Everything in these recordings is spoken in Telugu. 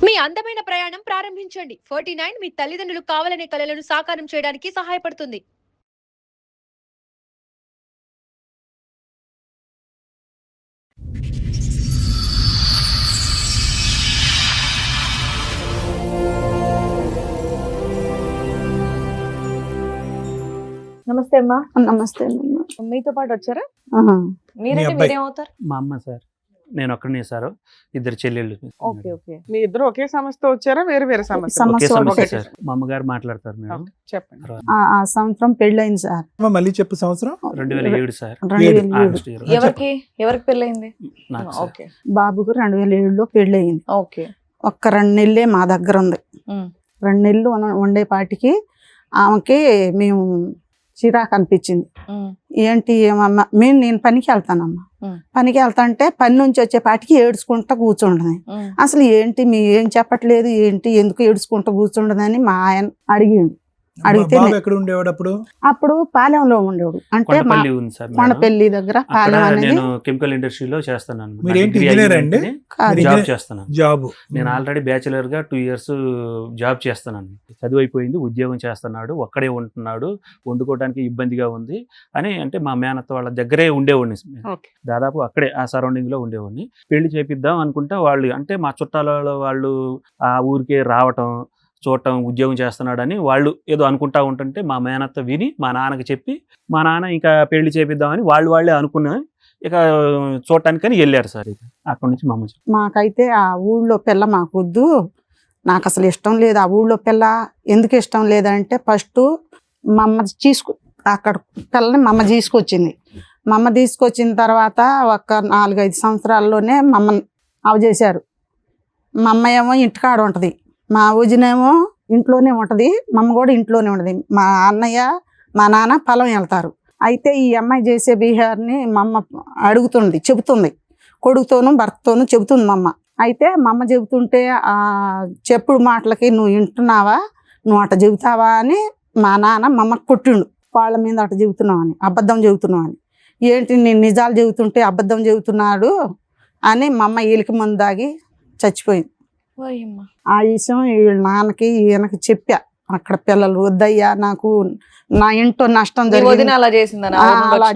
మీ అందమైన ప్రయాణం ప్రారంభించండి. 49 మీ తల్లిదండ్రులు కావాలనే కలలను సాకారం చేయడానికి సహాయపడుతుంది. నమస్తే అమ్మా. నమస్తే మీతో పాటు వచ్చారా? మీరైతే మీరేమవుతారు? మా అమ్మ సార్, నేను ఒక్కడనే సార్, ఇద్దరు చెల్లెళ్ళు. Okay okay. మీ ఇద్దరు ఒకే సమస్యతో వచ్చారా, వేరే వేరే సమస్య? ఒకే సమస్య ఒకటే. సార్. మా అమ్మగారు మాట్లాడతారు. మేము చెప్పండి. ఆ సంవత్సరం పెళ్ళైంది సార్. మళ్ళీ చెప్పు. సంవత్సరం 2007 సార్. 2007 ఆగస్టు 20. ఎవరికి పెళ్ళయింది? నాకు సార్. ఓకే బాబుకు 2007లో పెళ్ళయింది. ఓకే. ఒక్క 2 నెలలే మా దగ్గర ఉంది. 2 నెలలు ఉండేపాటికి ఆమెకి మేము చిరాకు అనిపించింది. ఏంటి ఏమమ్మా, నేను పనికి వెళ్తానమ్మా. పనికి వెళ్తా అంటే పని నుంచి వచ్చేపాటికి ఏడ్చుకుంటా కూర్చుండదు. అసలు ఏంటి మీ ఏం చెప్పట్లేదు, ఏంటి ఎందుకు ఏడ్చుకుంటా కూర్చుండదని మా ఆయన అడిగిండు. అడిగితే ఎక్కడ ఉండేవాడు అప్పుడు? అప్పుడు పాలెంలో ఉండేవాడు. అంటే కొండపల్లి ఉంది సార్. కొండపల్లి దగ్గర పాలెం అనేది. నేను కెమికల్ ఇండస్ట్రీలో చేస్తున్నాను. మీరేంటి ఇంజనీర్ అండి? జాబ్ చేస్తున్నాను. జాబ్. నేను ఆల్రెడీ బ్యాచిలర్ గా 2 years జాబ్ చేస్తున్నాను. చదువు అయిపోయింది, ఉద్యోగం చేస్తున్నాడు, ఒక్కడే ఉంటున్నాడు, వండుకోవడానికి ఇబ్బందిగా ఉంది అని అంటే మా మేనత్త వాళ్ళ దగ్గరే ఉండేవాడిని. దాదాపు అక్కడే ఆ సరౌండింగ్ లో ఉండేవాడిని. పెళ్లి చేపిద్దాం అనుకుంటా వాళ్ళు అంటే మా చుట్టాల వాళ్ళు ఆ ఊరికే రావటం చూడటం, ఉద్యోగం చేస్తున్నాడని వాళ్ళు ఏదో అనుకుంటా ఉంటుంటే మా మేనత్త విని మా నాన్నకి చెప్పి మా నాన్న ఇంకా పెళ్లి చేపిద్దామని వాళ్ళే అనుకున్నా ఇక చూడటానికని వెళ్ళారు సార్. అక్కడి నుంచి మా అమ్మ మాకైతే ఆ ఊళ్ళో పిల్ల మాకు వద్దు, నాకు అసలు ఇష్టం లేదు. ఆ ఊళ్ళో పిల్ల ఎందుకు ఇష్టం లేదంటే ఫస్ట్ మా అమ్మ అక్కడ పిల్లని మా అమ్మ తీసుకొచ్చింది. మా అమ్మ తీసుకొచ్చిన తర్వాత ఒక 4-5 సంవత్సరాల్లోనే మా అమ్మని అవజేశారు. మా అమ్మ ఏమో ఇంటికాడ ఉంటుంది, మా ఊజినేమో ఇంట్లోనే ఉంటుంది, మా అమ్మ కూడా ఇంట్లోనే ఉంటుంది. మా అన్నయ్య మా నాన్న పొలం వెళ్తారు. అయితే ఈ అమ్మాయి చేసే బిహేవియర్ని మా అమ్మ అడుగుతుంది, చెబుతుంది, కొడుకుతోనూ భర్తతోనూ చెబుతుంది మా అమ్మ. అయితే మా అమ్మ చెబుతుంటే ఆ చెప్పుడు మాటలకి నువ్వు వింటున్నావా, నువ్వు అట చెబుతావా అని మా నాన్న మా అమ్మకి కొట్టిండు. వాళ్ళ మీద అట చెబుతున్నావు అని, అబద్ధం చెబుతున్నావు అని. ఏంటి నేను నిజాలు చెబుతుంటే అబద్ధం చెబుతున్నాడు అని మా అమ్మ ఈలికి మందు దాగి చచ్చిపోయింది. ఆ విషయం వీళ్ళ నాన్నకి ఈయనకి చెప్పా. అక్కడ పిల్లలు వద్దయ్యా, నాకు నా ఇంట్లో నష్టం జరిగింది, అలా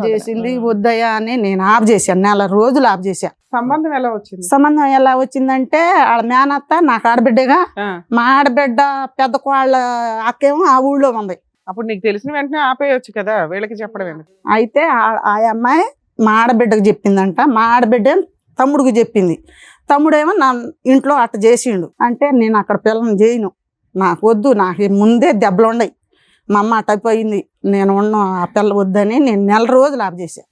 చేసింది వద్దయ్యా అని నేను ఆఫ్ చేశాను. 4 రోజులు ఆఫ్ చేశా. సంబంధం ఎలా వచ్చింది? సంబంధం ఎలా వచ్చిందంటే వాళ్ళ మేనత్త నాకు ఆడబిడ్డగా, మా ఆడబిడ్డ పెద్ద కోళ్ళ అక్కేమో ఆ ఊళ్ళో ఉంది. అప్పుడు నీకు తెలిసిన వెంటనే ఆపేయచ్చు కదా, వీళ్ళకి చెప్పడం. అయితే ఆ అమ్మాయి మా ఆడబిడ్డకు చెప్పిందంట, మా ఆడబిడ్డ తమ్ముడికి చెప్పింది. తమ్ముడేమో నా ఇంట్లో అట్ట చేసిండు. అంటే నేను అక్కడ పిల్లని చేయను, నాకు వద్దు, నాకు ముందే దెబ్బలు ఉన్నాయి, మా అమ్మ అట్టయిపోయింది, నేను ఉన్న ఆ పిల్ల వద్దని నేను 4 రోజులు ఆఫ్ చేశాను.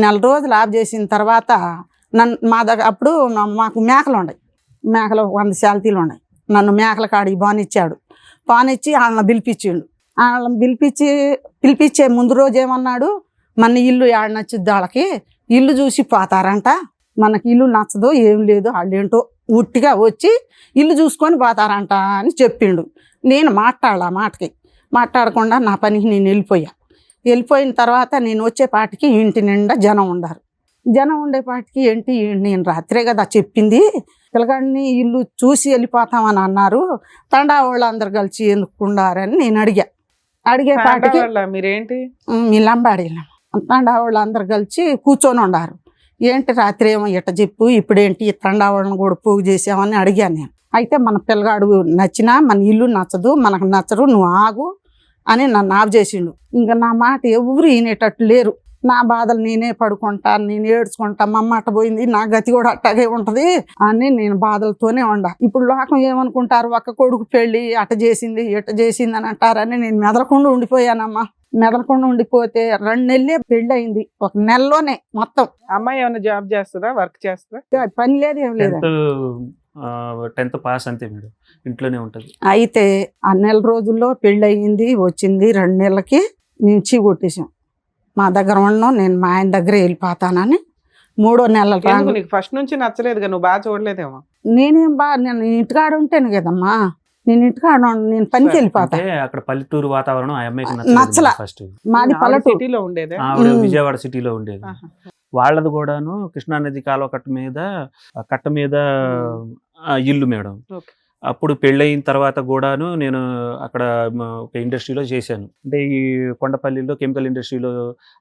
4 రోజులు ఆఫ్ చేసిన తర్వాత మా దగ్గర అప్పుడు మాకు మేకలు ఉన్నాయి, మేకలు 100 శాలతీలు ఉన్నాయి. నన్ను మేకల కాడికి బానిచ్చాడు. బానిచ్చి వాళ్ళని పిలిపించిండు. వాళ్ళని పిలిపించే ముందు రోజు ఏమన్నాడు, మన ఇల్లు ఏడ నచ్చుద్ది, వాళ్ళకి ఇల్లు చూసి పోతారంట, మనకి ఇల్లు నచ్చదు ఏం లేదు, వాళ్ళు ఏంటో ఉట్టిగా వచ్చి ఇల్లు చూసుకొని పోతారంట అని చెప్పిండు. నేను మాట్లాడాల మాటకి మాట్లాడకుండా నా పనికి నేను వెళ్ళిపోయిన తర్వాత నేను వచ్చేపాటికి ఇంటి నిండా జనం ఉండారు. జనం ఉండేపాటికి ఏంటి నేను రాత్రే కదా చెప్పింది, పిల్లగాడిని ఇల్లు చూసి వెళ్ళిపోతామని అన్నారు, తండా వాళ్ళు అందరు కలిసి ఎందుకుండారని నేను అడిగేపాటికి మీరేంటి మీ లంబాడి తండా వాళ్ళు అందరు కలిసి కూర్చొని ఉండారు. ఏంటి రాత్రి ఏమో ఇట్ట చెప్పు, ఇప్పుడేంటి తండా వాళ్ళని కూడా పోగు చేసామని అడిగాను నేను. అయితే మన పిల్లగాడు నచ్చినా మన ఇల్లు నచ్చదు, మనకు నచ్చరు, నువ్వు ఆగు అని నన్ను ఆఫ్ చేసిండు. ఇంకా నా మాట ఎవరు వినేటట్టు లేరు. నా బాధలు నేనే పడుకుంటా, నేను ఏడ్చుకుంటా, మా అమ్మ అట్ట పోయింది, నా గతి కూడా అట్టగే ఉంటుంది అని నేను బాధలతోనే ఉండా. ఇప్పుడు లోకం ఏమనుకుంటారు, ఒక్క కొడుకు పెళ్ళి అట్ట చేసింది ఇట్ట చేసింది అని అంటారని నేను మెదలకుండా ఉండిపోయానమ్మా. మెదలకుండా ఉండిపోతే 2 నెలలే పెళ్ళి అయింది, 1 నెలలోనే మొత్తం. అమ్మాయి ఏమైనా జాబ్ చేస్తుందా, వర్క్ చేస్తుందా? పని లేదు, ఏం లేదు. 10th పాస్ అంతే మేడం, ఇంట్లోనే ఉంటుంది. అయితే ఆ 4 రోజుల్లో పెళ్ళి అయ్యింది, వచ్చింది. 2 నెలలకి మేము చీ కొట్టేసాం. మా దగ్గర ఉన్నాం, నేను మా ఆయన దగ్గర వెళ్ళిపోతానని. 3వ నెల నీకు ఫస్ట్ నుంచి నచ్చలేదు, నువ్వు బాగా చూడలేదేమో. నేను ఇంటికాడ ఉంటాను కదమ్మా, నేను ఇంటికాడ నేను పనికి వెళ్ళిపోతా. అక్కడ పల్లెటూరు వాతావరణం ఆ అమ్మాయికి నచ్చల. ఫస్ట్ మాది పల్లెటూరు సిటీలో ఉండేది, విజయవాడ సిటీలో ఉండేది. వాళ్ళది కూడాను కృష్ణానది కాలువ కట్ట మీద ఇల్లు మేడం. ఓకే. అప్పుడు పెళ్ళయిన తర్వాత కూడాను నేను అక్కడ ఒక ఇండస్ట్రీలో చేశాను. అంటే ఈ కొండపల్లిలో కెమికల్ ఇండస్ట్రీలో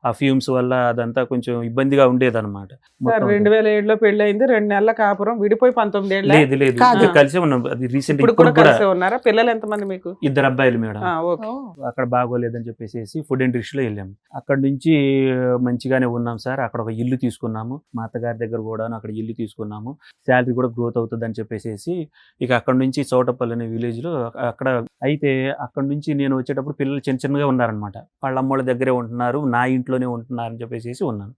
ఆ ఫ్యూమ్స్ వల్ల అదంతా కొంచెం ఇబ్బందిగా ఉండేదన్నమాట. సార్ 2007లో పెళ్లి అయింది, 2 నెలల కాపురం, విడిపోయి 19 ఏళ్ళ. లేదు లేదు కాదు. కలిసే ఉన్నాం. అది రీసెంట్ ఇప్పుడు ఇప్పుడు కూడా కూడా కలిసే ఉన్నారా? పిల్లలు ఎంతమంది మీకు? 2 అబ్బాయిలు మేడం. ఓకే. అక్కడ బాగోలేదని చెప్పేసి ఫుడ్ ఇండస్ట్రీలో వెళ్ళాము. అక్కడ నుంచి మంచిగానే ఉన్నాం సార్. అక్కడ ఒక ఇల్లు తీసుకున్నాము. మా అత్తగారి దగ్గర కూడాను అక్కడ ఇల్లు తీసుకున్నాము. శాలరీ కూడా గ్రోత్ అవుతుంది అని చెప్పేసి ఇక అక్కడ నుంచి చౌటపల్లి అనే విలేజ్ లో అక్కడ అయితే అక్కడ నుంచి నేను వచ్చేటప్పుడు పిల్లలు చిన్న చిన్నగా ఉన్నారనమాట. వాళ్ళ అమ్మోళ్ళ దగ్గరే ఉంటున్నారు, నా ఇంట్లోనే ఉంటున్నారు అని చెప్పేసి ఉన్నాను.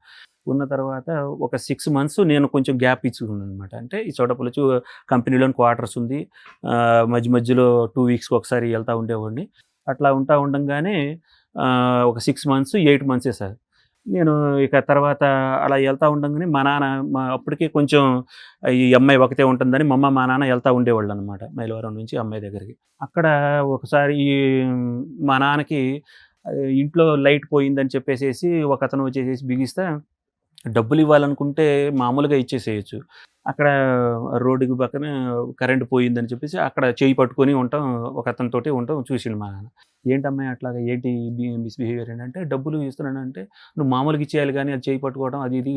ఉన్న తర్వాత ఒక 6 months నేను కొంచెం గ్యాప్ ఇచ్చుకున్నాను అనమాట. అంటే ఈ చోటపల్లి కంపెనీలోని క్వార్టర్స్ ఉంది, మధ్య మధ్యలో 2 weeks ఒకసారి వెళ్తూ ఉండేవాడిని. అట్లా ఉండంగానే ఒక 6 months 8 months సార్. నేను ఇక తర్వాత అలా వెళ్తూ ఉండగానే మా నాన్న అప్పటికే కొంచెం ఈ అమ్మాయి ఒకతే ఉంటుందని మా నాన్న వెళ్తూ ఉండేవాళ్ళు అనమాట మైలవరం నుంచి అమ్మాయి దగ్గరికి. అక్కడ ఒకసారి మా నాన్నకి ఇంట్లో లైట్ పోయిందని చెప్పేసి ఒక అతను వచ్చేసి బిగిస్తే డబ్బులు ఇవ్వాలనుకుంటే మామూలుగా ఇచ్చేసేయచ్చు. అక్కడ రోడ్డుకి పక్కన కరెంటు పోయిందని చెప్పేసి అక్కడ చేయి పట్టుకొని ఉంటాం, ఒక అతనితోటి ఉంటాం చూసిండు మా నాన్న. ఏంటమ్మాయి అట్లాగా ఏంటి మిస్బిహేవియర్ ఏంటంటే డబ్బులు ఇస్తున్నానంటే నువ్వు మామూలుగా ఇచ్చేయాలి కానీ అది చేయి పట్టుకోవడం అది ఇది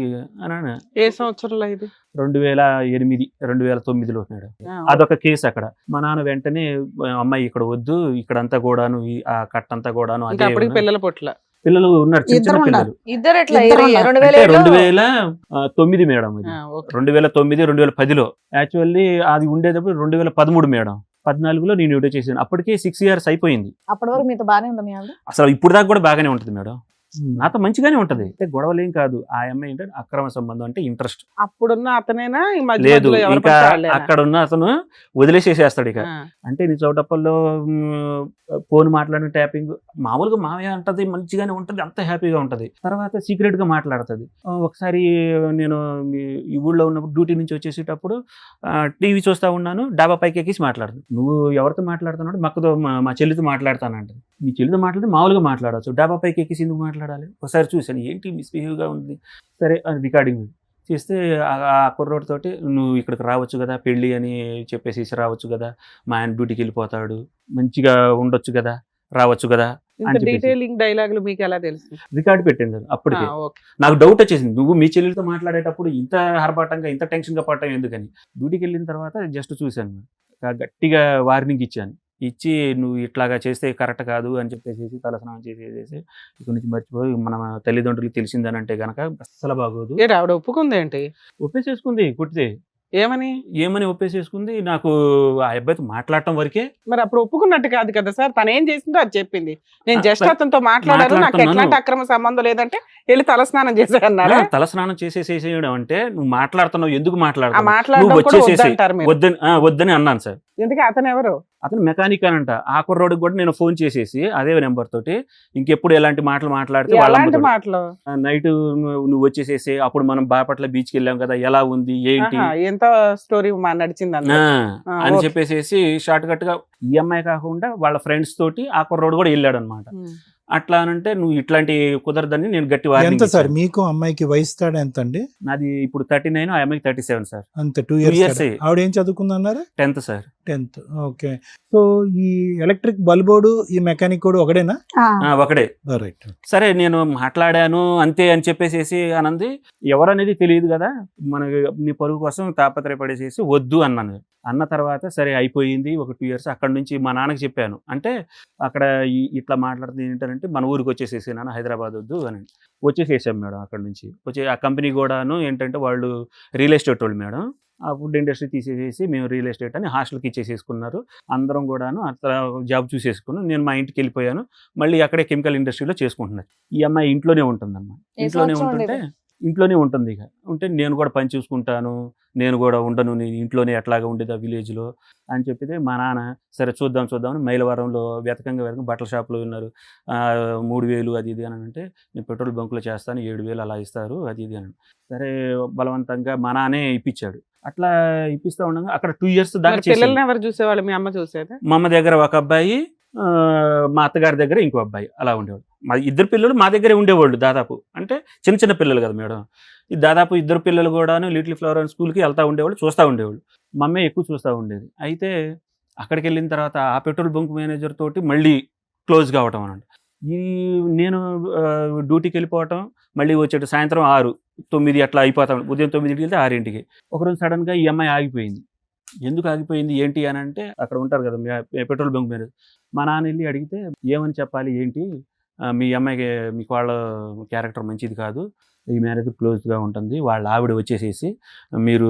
అని. ఏ సంవత్సరంలో ఇది? 2008 2009లో మేడం. అదొక కేసు అక్కడ. మా నాన్న వెంటనే అమ్మాయి ఇక్కడ వద్దు, ఇక్కడంతా కూడాను ఆ కట్టంతా కూడాను ఇంకా అదే అప్పటికి పిల్లలు పుట్టల. పిల్లలు ఉన్నారు, చిన్న చిన్న ఇద్దరు పిల్లలు. ఇద్దరు ఎట్లా? ఇద్దరు ఇరవై- ఉన్నారు. 2009 మేడం ఇది. ఓకే. 2009 2010లో యాక్చువల్లీ అది ఉండేటప్పుడు 2013 మేడం. 14లో నేను డ్యూటీ చేశాను. అప్పటికే 6 years అయిపోయింది. అప్పటి వరకు మీతో బానే ఉందా మీ ఆవిడ? అసలు ఇప్పుడు దాకా కూడా బాగానే ఉంటుంది మేడం. నాతో మంచిగానే ఉంటది. అంటే గొడవలేం కాదు. ఆ అమ్మాయి ఏంటంటే అక్రమ సంబంధం అంటే ఇంట్రెస్ట్ అప్పుడున్న అతనేనా ఈ మధ్య లేదు. మధ్యలో ఎవరు ఇంకా పడితే వాళ్ళేనా? అక్కడ ఉన్న అతను వదిలేసేసేస్తాడు ఇక. అంటే నీ చౌటప్పల్లో ఫోన్ మాట్లాడిన ట్యాపింగ్ మామూలుగా మావయ్య అంటది, మంచిగానే ఉంటది, అంత హ్యాపీగా ఉంటది. తర్వాత సీక్రెట్ గా మాట్లాడుతుంది. ఒకసారి నేను ఈ ఊళ్ళో ఉన్నప్పుడు డ్యూటీ నుంచి వచ్చేసేటప్పుడు టీవీ చూస్తా ఉన్నాను, డాబా పైకి ఎక్కేసి మాట్లాడుతుంది. నువ్వు ఎవరితో మాట్లాడుతున్నాడు? మక్కతో మా చెల్లితో మాట్లాడతానంట. మీ చెల్లితో మాట్లాడితే మామూలుగా మాట్లాడవచ్చు, డాబా పైకి ఎక్కేసి ఎందుకు మాట్లాడాలి? ఒకసారి చూశాను, ఏంటి మిస్బిహేవ్గా ఉంది. సరే రికార్డింగ్ చేస్తే ఆ కుర్రోడ్ తోటి నువ్వు ఇక్కడికి రావచ్చు కదా, పెళ్ళి అని చెప్పేసి రావచ్చు కదా, మా ఆయన డ్యూటీకి వెళ్ళిపోతాడు, మంచిగా ఉండొచ్చు కదా, రావచ్చు కదా ఇంత అని చెప్పేసి డీటెయిలింగ్ డైలాగులు మీకు ఎలా తెలుసు? రికార్డు పెట్టాను సార్. అప్పటికే ఓకే. నాకు డౌట్ వచ్చేసింది, నువ్వు మీ చెల్లెలతో మాట్లాడేటప్పుడు ఇంత హర్బాటంగా ఇంత టెన్షన్గా పడటం ఎందుకని. డ్యూటీకి వెళ్ళిన తర్వాత జస్ట్ చూశాను, గట్టిగా వార్నింగ్ ఇచ్చాను. ఇచ్చి నువ్వు ఇట్లాగా చేస్తే కరెక్ట్ కాదు అని చెప్పేసి తలస్నానం చేసేసి ఇక్కడి నుంచి మర్చిపోయి మన తల్లిదండ్రులకు తెలిసిందని అంటే కనుక అస్సలు బాగోదు. ఏంటి ఆవిడ ఒప్పుకుందేంటి? ఒప్పేసేసుకుంది కుట్టితే. ఏమని ఒప్పేసేసుకుంది. నాకు ఆ అబ్బాయితో మాట్లాడటం వరకే. మరి అప్పుడు ఒప్పుకున్నట్టు కాదు కదా సార్, తను ఏం చేసిందో అది చెప్పింది. నేను జస్ట్ సరే, అతనితో మాట్లాడాను, నాకు మాట్లాడుతున్నాను. ఎట్లాంటి అక్రమ సంబంధం లేదంటే వెళ్ళి తలస్నానం చేసేయన్నారా? తలస్నానం చేసేసేయడం అంటే నువ్వు మాట్లాడుతున్నావు, ఎందుకు ఆ మాట్లాడుతున్నావు, మాట్లాడడం నువ్వు కూడా వచ్చేసేసి వద్దంటారు మీరు. వద్దని అన్నాను సార్. ఎందుకు అతను ఎవరు? అతను మెకానిక్ అనంట. ఆ కుర్రోడికి కూడా నేను ఫోన్ చేసేసి అదే నెంబర్ తోటి ఇంకెప్పుడు ఎలాంటి మాటలు మాట్లాడితే ఎలాంటి మాటలు? నైట్ నువ్వు వచ్చేసేసి అప్పుడు మనం బాపట్ల బీచ్కి వెళ్ళాం కదా, ఎలా ఉంది ఏంటి ఎంత స్టోరీ నడిచింది అని చెప్పేసి షార్ట్ కట్ గా ఈఎంఐ కాకుండా వాళ్ళ ఫ్రెండ్స్ తోటి ఆ కుర్రోడు కూడా వెళ్ళాడు అనమాట. అట్లా అనంటే నువ్వు ఇట్లాంటి కుదరదని నేను గట్టి ఎంత వార్నింగ్ సార్ ఇచ్చాను. మీకు అమ్మాయికి వయసు తేడా ఎంత అండి? నాది ఇప్పుడు 39, ఆ అమ్మాయికి 37 సార్. అంతే 2 years years ఏ. ఆవిడ ఏం చదువుకుందన్నారు? 10th sir. 10th. Okay. So ఈ ఎలక్ట్రిక్ బల్బోడు ఈ మెకానిక్ కూడా ఒకడేనా? ఒకడే. రైట్. సరే నేను మాట్లాడాను అంతే అని చెప్పేసి అనంది. ఎవరనేది తెలియదు కదా, మన నీ పరుగు కోసం తాపత్రయపడేసేసి వద్దు అన్నాను. అన్న తర్వాత సరే అయిపోయింది. ఒక 2 years అక్కడ నుంచి మా నాన్నకి చెప్పాను. అంటే అక్కడ ఇట్లా మాట్లాడుతుంది ఏంటంటే మన ఊరికి వచ్చేసేసి నాన్న, హైదరాబాద్ వద్దు అని. వచ్చేసేసాం మేడం. అక్కడ నుంచి వచ్చి ఆ కంపెనీ కూడాను ఏంటంటే వాళ్ళు రియల్ ఎస్టేట్ వాళ్ళు మేడం. ఆ ఫుడ్ ఇండస్ట్రీ తీసేసేసి మేము రియల్ ఎస్టేట్ అని హాస్టల్కి ఇచ్చేసేసుకున్నారు. అందరం కూడాను అట్లా జాబ్ చూసేసుకున్నాం. నేను మా ఇంటికి వెళ్ళిపోయాను. మళ్ళీ అక్కడే కెమికల్ ఇండస్ట్రీలో చేసుకుంటున్నారు. ఈ అమ్మాయి ఇంట్లోనే ఉంటుందన్నమాట. ఇంట్లోనే ఉంటుంది. ఇక ఉంటే నేను కూడా పని చూసుకుంటాను, నేను కూడా ఉండను, నేను ఇంట్లోనే ఎట్లాగా ఉండేది ఆ విలేజ్లో అని చెప్పితే మా నాన్న సరే చూద్దామని మైలవరంలో వెతకంగా బట్టల షాపులో ఉన్నారు. 3000 అది ఇది అని అంటే నేను పెట్రోల్ బంకులో చేస్తాను, 7000 అలా ఇస్తారు అది ఇది అని. సరే బలవంతంగా మా నాన్నే ఇప్పించాడు. అట్లా ఇప్పిస్తా ఉండగా అక్కడ 2 years దాకా పిల్లల్ని ఎవరు చూసేవాళ్ళు? మీ అమ్మ చూసేది? మా అమ్మ దగ్గర ఒక అబ్బాయి, మా అత్తగారి దగ్గర ఇంకో అబ్బాయి అలా ఉండేవాడు. మా ఇద్దరు పిల్లలు మా దగ్గరే ఉండేవాళ్ళు దాదాపు. అంటే చిన్న చిన్న పిల్లలు కదా మేడం. ఈ దాదాపు ఇద్దరు పిల్లలు కూడాను లిటిల్ ఫ్లవర్ అని స్కూల్కి వెళ్తూ ఉండేవాళ్ళు, చూస్తూ ఉండేవాళ్ళు. మా అమ్మాయి ఎక్కువ చూస్తూ ఉండేది. అయితే అక్కడికి వెళ్ళిన తర్వాత ఆ పెట్రోల్ బంక్ మేనేజర్ తోటి మళ్ళీ క్లోజ్ కావటం అన్నమాట. నేను డ్యూటీకి వెళ్ళిపోవటం, మళ్ళీ వచ్చేట సాయంత్రం 6, 9 అట్లా అయిపోతాం. ఉదయం 9కి వెళ్తే 6కి. ఒకరోజు సడన్గా ఈ అమ్మాయి ఆగిపోయింది. ఎందుకు ఆగిపోయింది ఏంటి అని అంటే, అక్కడ ఉంటారు కదా పెట్రోల్ బంక్ మేనేజర్. మా నాన్న వెళ్ళి అడిగితే ఏమని చెప్పాలి ఏంటి, మీ అమ్మాయికి మీకు వాళ్ళ క్యారెక్టర్ మంచిది కాదు, ఈ మ్యారేజ్ క్లోజ్గా ఉంటుంది, వాళ్ళ ఆవిడ వచ్చేసేసి మీరు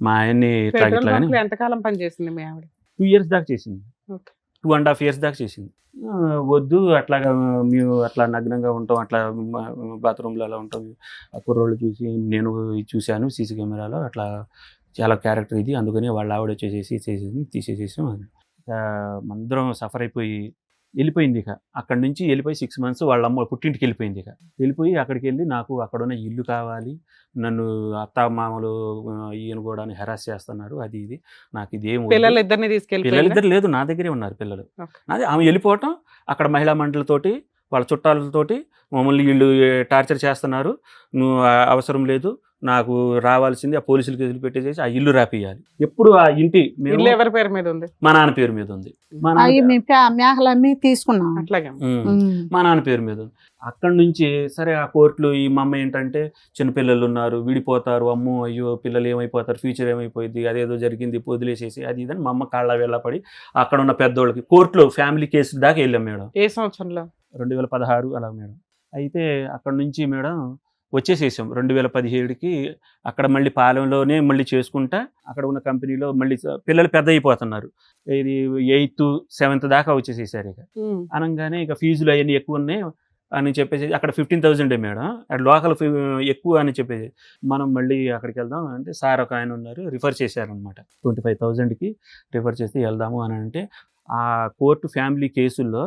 మా ఆయన్ని ఇట్లా అని. ఎంతకాలం పనిచేసింది మీ ఆవిడ? 2 years దాకా చేసింది. 2.5 years దాకా చేసింది. వద్దు అట్లాగా మేము అట్లా నగ్నంగా ఉంటాం, అట్లా బాత్రూంలో అలా ఉంటాం, ఆ కుర్రోళ్ళు చూసి నేను చూశాను సీసీ కెమెరాలో, అట్లా చాలా క్యారెక్టర్ ఇది, అందుకని వాళ్ళ ఆవిడ వచ్చేసేసి తీసేసేసాం. అందరం సఫర్ అయిపోయి వెళ్ళిపోయింది. ఇక అక్కడి నుంచి వెళ్ళిపోయి 6 months వాళ్ళ అమ్మ పుట్టింటికి వెళ్ళిపోయింది. ఇక వెళ్ళిపోయి అక్కడికి వెళ్ళి నాకు అక్కడున్న ఇల్లు కావాలి, నన్ను అత్త మామలు ఈయన కూడా హెరాస్ చేస్తున్నారు, అది ఇది, నాకు ఇదేం పిల్లలిద్దరిని తీసుకెళ్ళి. పిల్లలిద్దరు లేదు, నా దగ్గరే ఉన్నారు పిల్లలు. అదే ఆమె వెళ్ళిపోవటం, అక్కడ మహిళా మండలితోటి వాళ్ళ చుట్టాలతోటి మమ్మల్ని వీళ్ళు టార్చర్ చేస్తున్నారు, నువ్వు అవసరం లేదు, నాకు రావాల్సింది ఆ పోలీసులు కేసులు పెట్టేసేసి ఆ ఇల్లు రాపియాలి. ఎప్పుడు ఆ ఇంటి ఎవరి పేరు మీద ఉంది? మా నాన్న పేరు మీద ఉంది. మేకలన్నీ తీసుకున్నాం అట్లాగే మా నాన్న పేరు మీద ఉంది. అక్కడి నుంచి సరే ఆ కోర్టులు ఈ మా అమ్మ ఏంటంటే చిన్నపిల్లలు ఉన్నారు, విడిపోతారు, అమ్మో అయ్యో పిల్లలు ఏమైపోతారు, ఫ్యూచర్ ఏమైపోయింది, అదేదో జరిగింది వదిలేసేసి అది ఇదని మా అమ్మ కాళ్ళ వెళ్ళపడి అక్కడ ఉన్న పెద్దోళ్ళకి కోర్టులో ఫ్యామిలీ కేసులు దాకా వెళ్ళాం మేడం. ఏ సంవత్సరంలో? 2016 అలా మేడం. అయితే అక్కడ నుంచి మేడం వచ్చేసేసాం 2017కి. అక్కడ మళ్ళీ పాలెంలోనే మళ్ళీ చేసుకుంటా అక్కడ ఉన్న కంపెనీలో మళ్ళీ పిల్లలు పెద్ద అయిపోతున్నారు. ఇది 8th 7th దాకా వచ్చేసేసారు. ఇక అనగానే ఇక ఫీజులు అవన్నీ ఎక్కువ ఉన్నాయి అని చెప్పేసి అక్కడ 15,000 మేడం, అక్కడ లోకల్ ఎక్కువ అని చెప్పేసి మనం మళ్ళీ అక్కడికి వెళ్దాం అంటే సార్ ఒక ఆయన ఉన్నారు రిఫర్ చేశారనమాట. 25,000కి రిఫర్ చేసి వెళ్దాము అని అంటే, ఆ కోర్టు ఫ్యామిలీ కేసుల్లో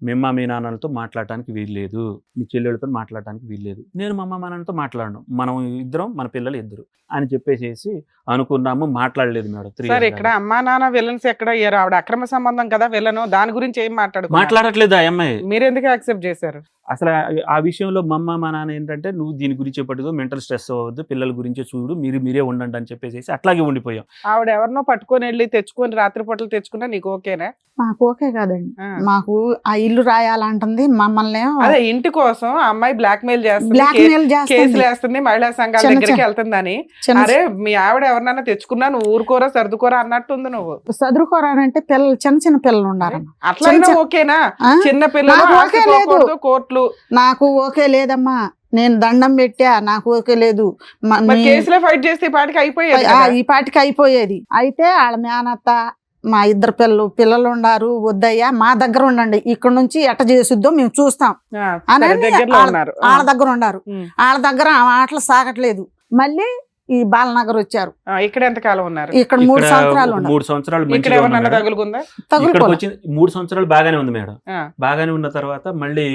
మీ నాన్నలతో మాట్లాడటానికి వీల్లేదు, మీ చెల్లెళ్ళతో మాట్లాడటానికి వీల్లేదు, నేను మా నాన్నతో మాట్లాడను, మనం ఇద్దరం మన పిల్లలు ఇద్దరు అని చెప్పేసి అనుకున్నాము. మాట్లాడలేదు మేడం. సార్ ఇక్కడ అమ్మా నాన్న విలన్స్ ఎక్కడ అయ్యారు? ఆవిడ అక్రమ సంబంధం కదా విలను, దాని గురించి ఏం మాట్లాడట్లేదు ఆ అమ్మాయి. మీరు ఎందుకు యాక్సెప్ట్ చేశారు? అసలు ఆ విషయంలో మా నాన్న ఏంటంటే, నువ్వు దీని గురించి పట్టుకో, మెంటల్ స్ట్రెస్ అవ్వద్దు, పిల్లల గురించి చూడు, మీరే ఉండండి అని చెప్పేసి అట్లాగే ఉండిపోయాం. ఆవిడ ఎవరినో పట్టుకొని వెళ్ళి తెచ్చుకొని రాత్రిపూటలు తెచ్చుకున్నా నీకు ఓకేనా? మాకు ఓకే కాదండి, మాకు ఆ ఇల్లు రాయాలంటుంది మమ్మల్ని. అదే ఇంటి కోసం అమ్మాయి బ్లాక్ మెయిల్ చేస్తుంది, కేసులు వేస్తుంది, మహిళా సంఘాల దగ్గరికి వెళ్తుందని. అరే మీ ఆవిడ ఎవరినైనా తెచ్చుకున్నా నువ్వు ఊరుకోరా సర్దుకోరా అన్నట్టుంది. నువ్వు సర్దుకోరా అంటే పిల్లలు చిన్న పిల్లలు ఉన్నారు, అట్లా ఓకేనా? చిన్న పిల్లలు కోర్టులు నాకు ఓకే లేదమ్మా, నేను దండం పెట్టా, నాకు ఓకే లేదు, కేసులో ఫైట్ చేస్తే ఈ పాటికి అయిపోయేది. అయితే వాళ్ళ మేనత్త మా ఇద్దరు పిల్లలు ఉన్నారు, వద్దయ్యా మా దగ్గర ఉండండి, ఇక్కడ నుంచి ఎట్ట చేసుద్దో మేము చూస్తాం అని వాళ్ళ దగ్గర ఉన్నారు. వాళ్ళ దగ్గర ఆ మాటలు సాగట్లేదు. మళ్ళీ ఈ బాలనగర్ వచ్చారు. ఇక్కడ ఎంత కాలం ఉన్నారు? ఇక్కడ 3 సంవత్సరాలు. 3 సంవత్సరాలు 3 సంవత్సరాలు బాగానే ఉంది మేడం. బాగానే ఉన్న తర్వాత మళ్ళీ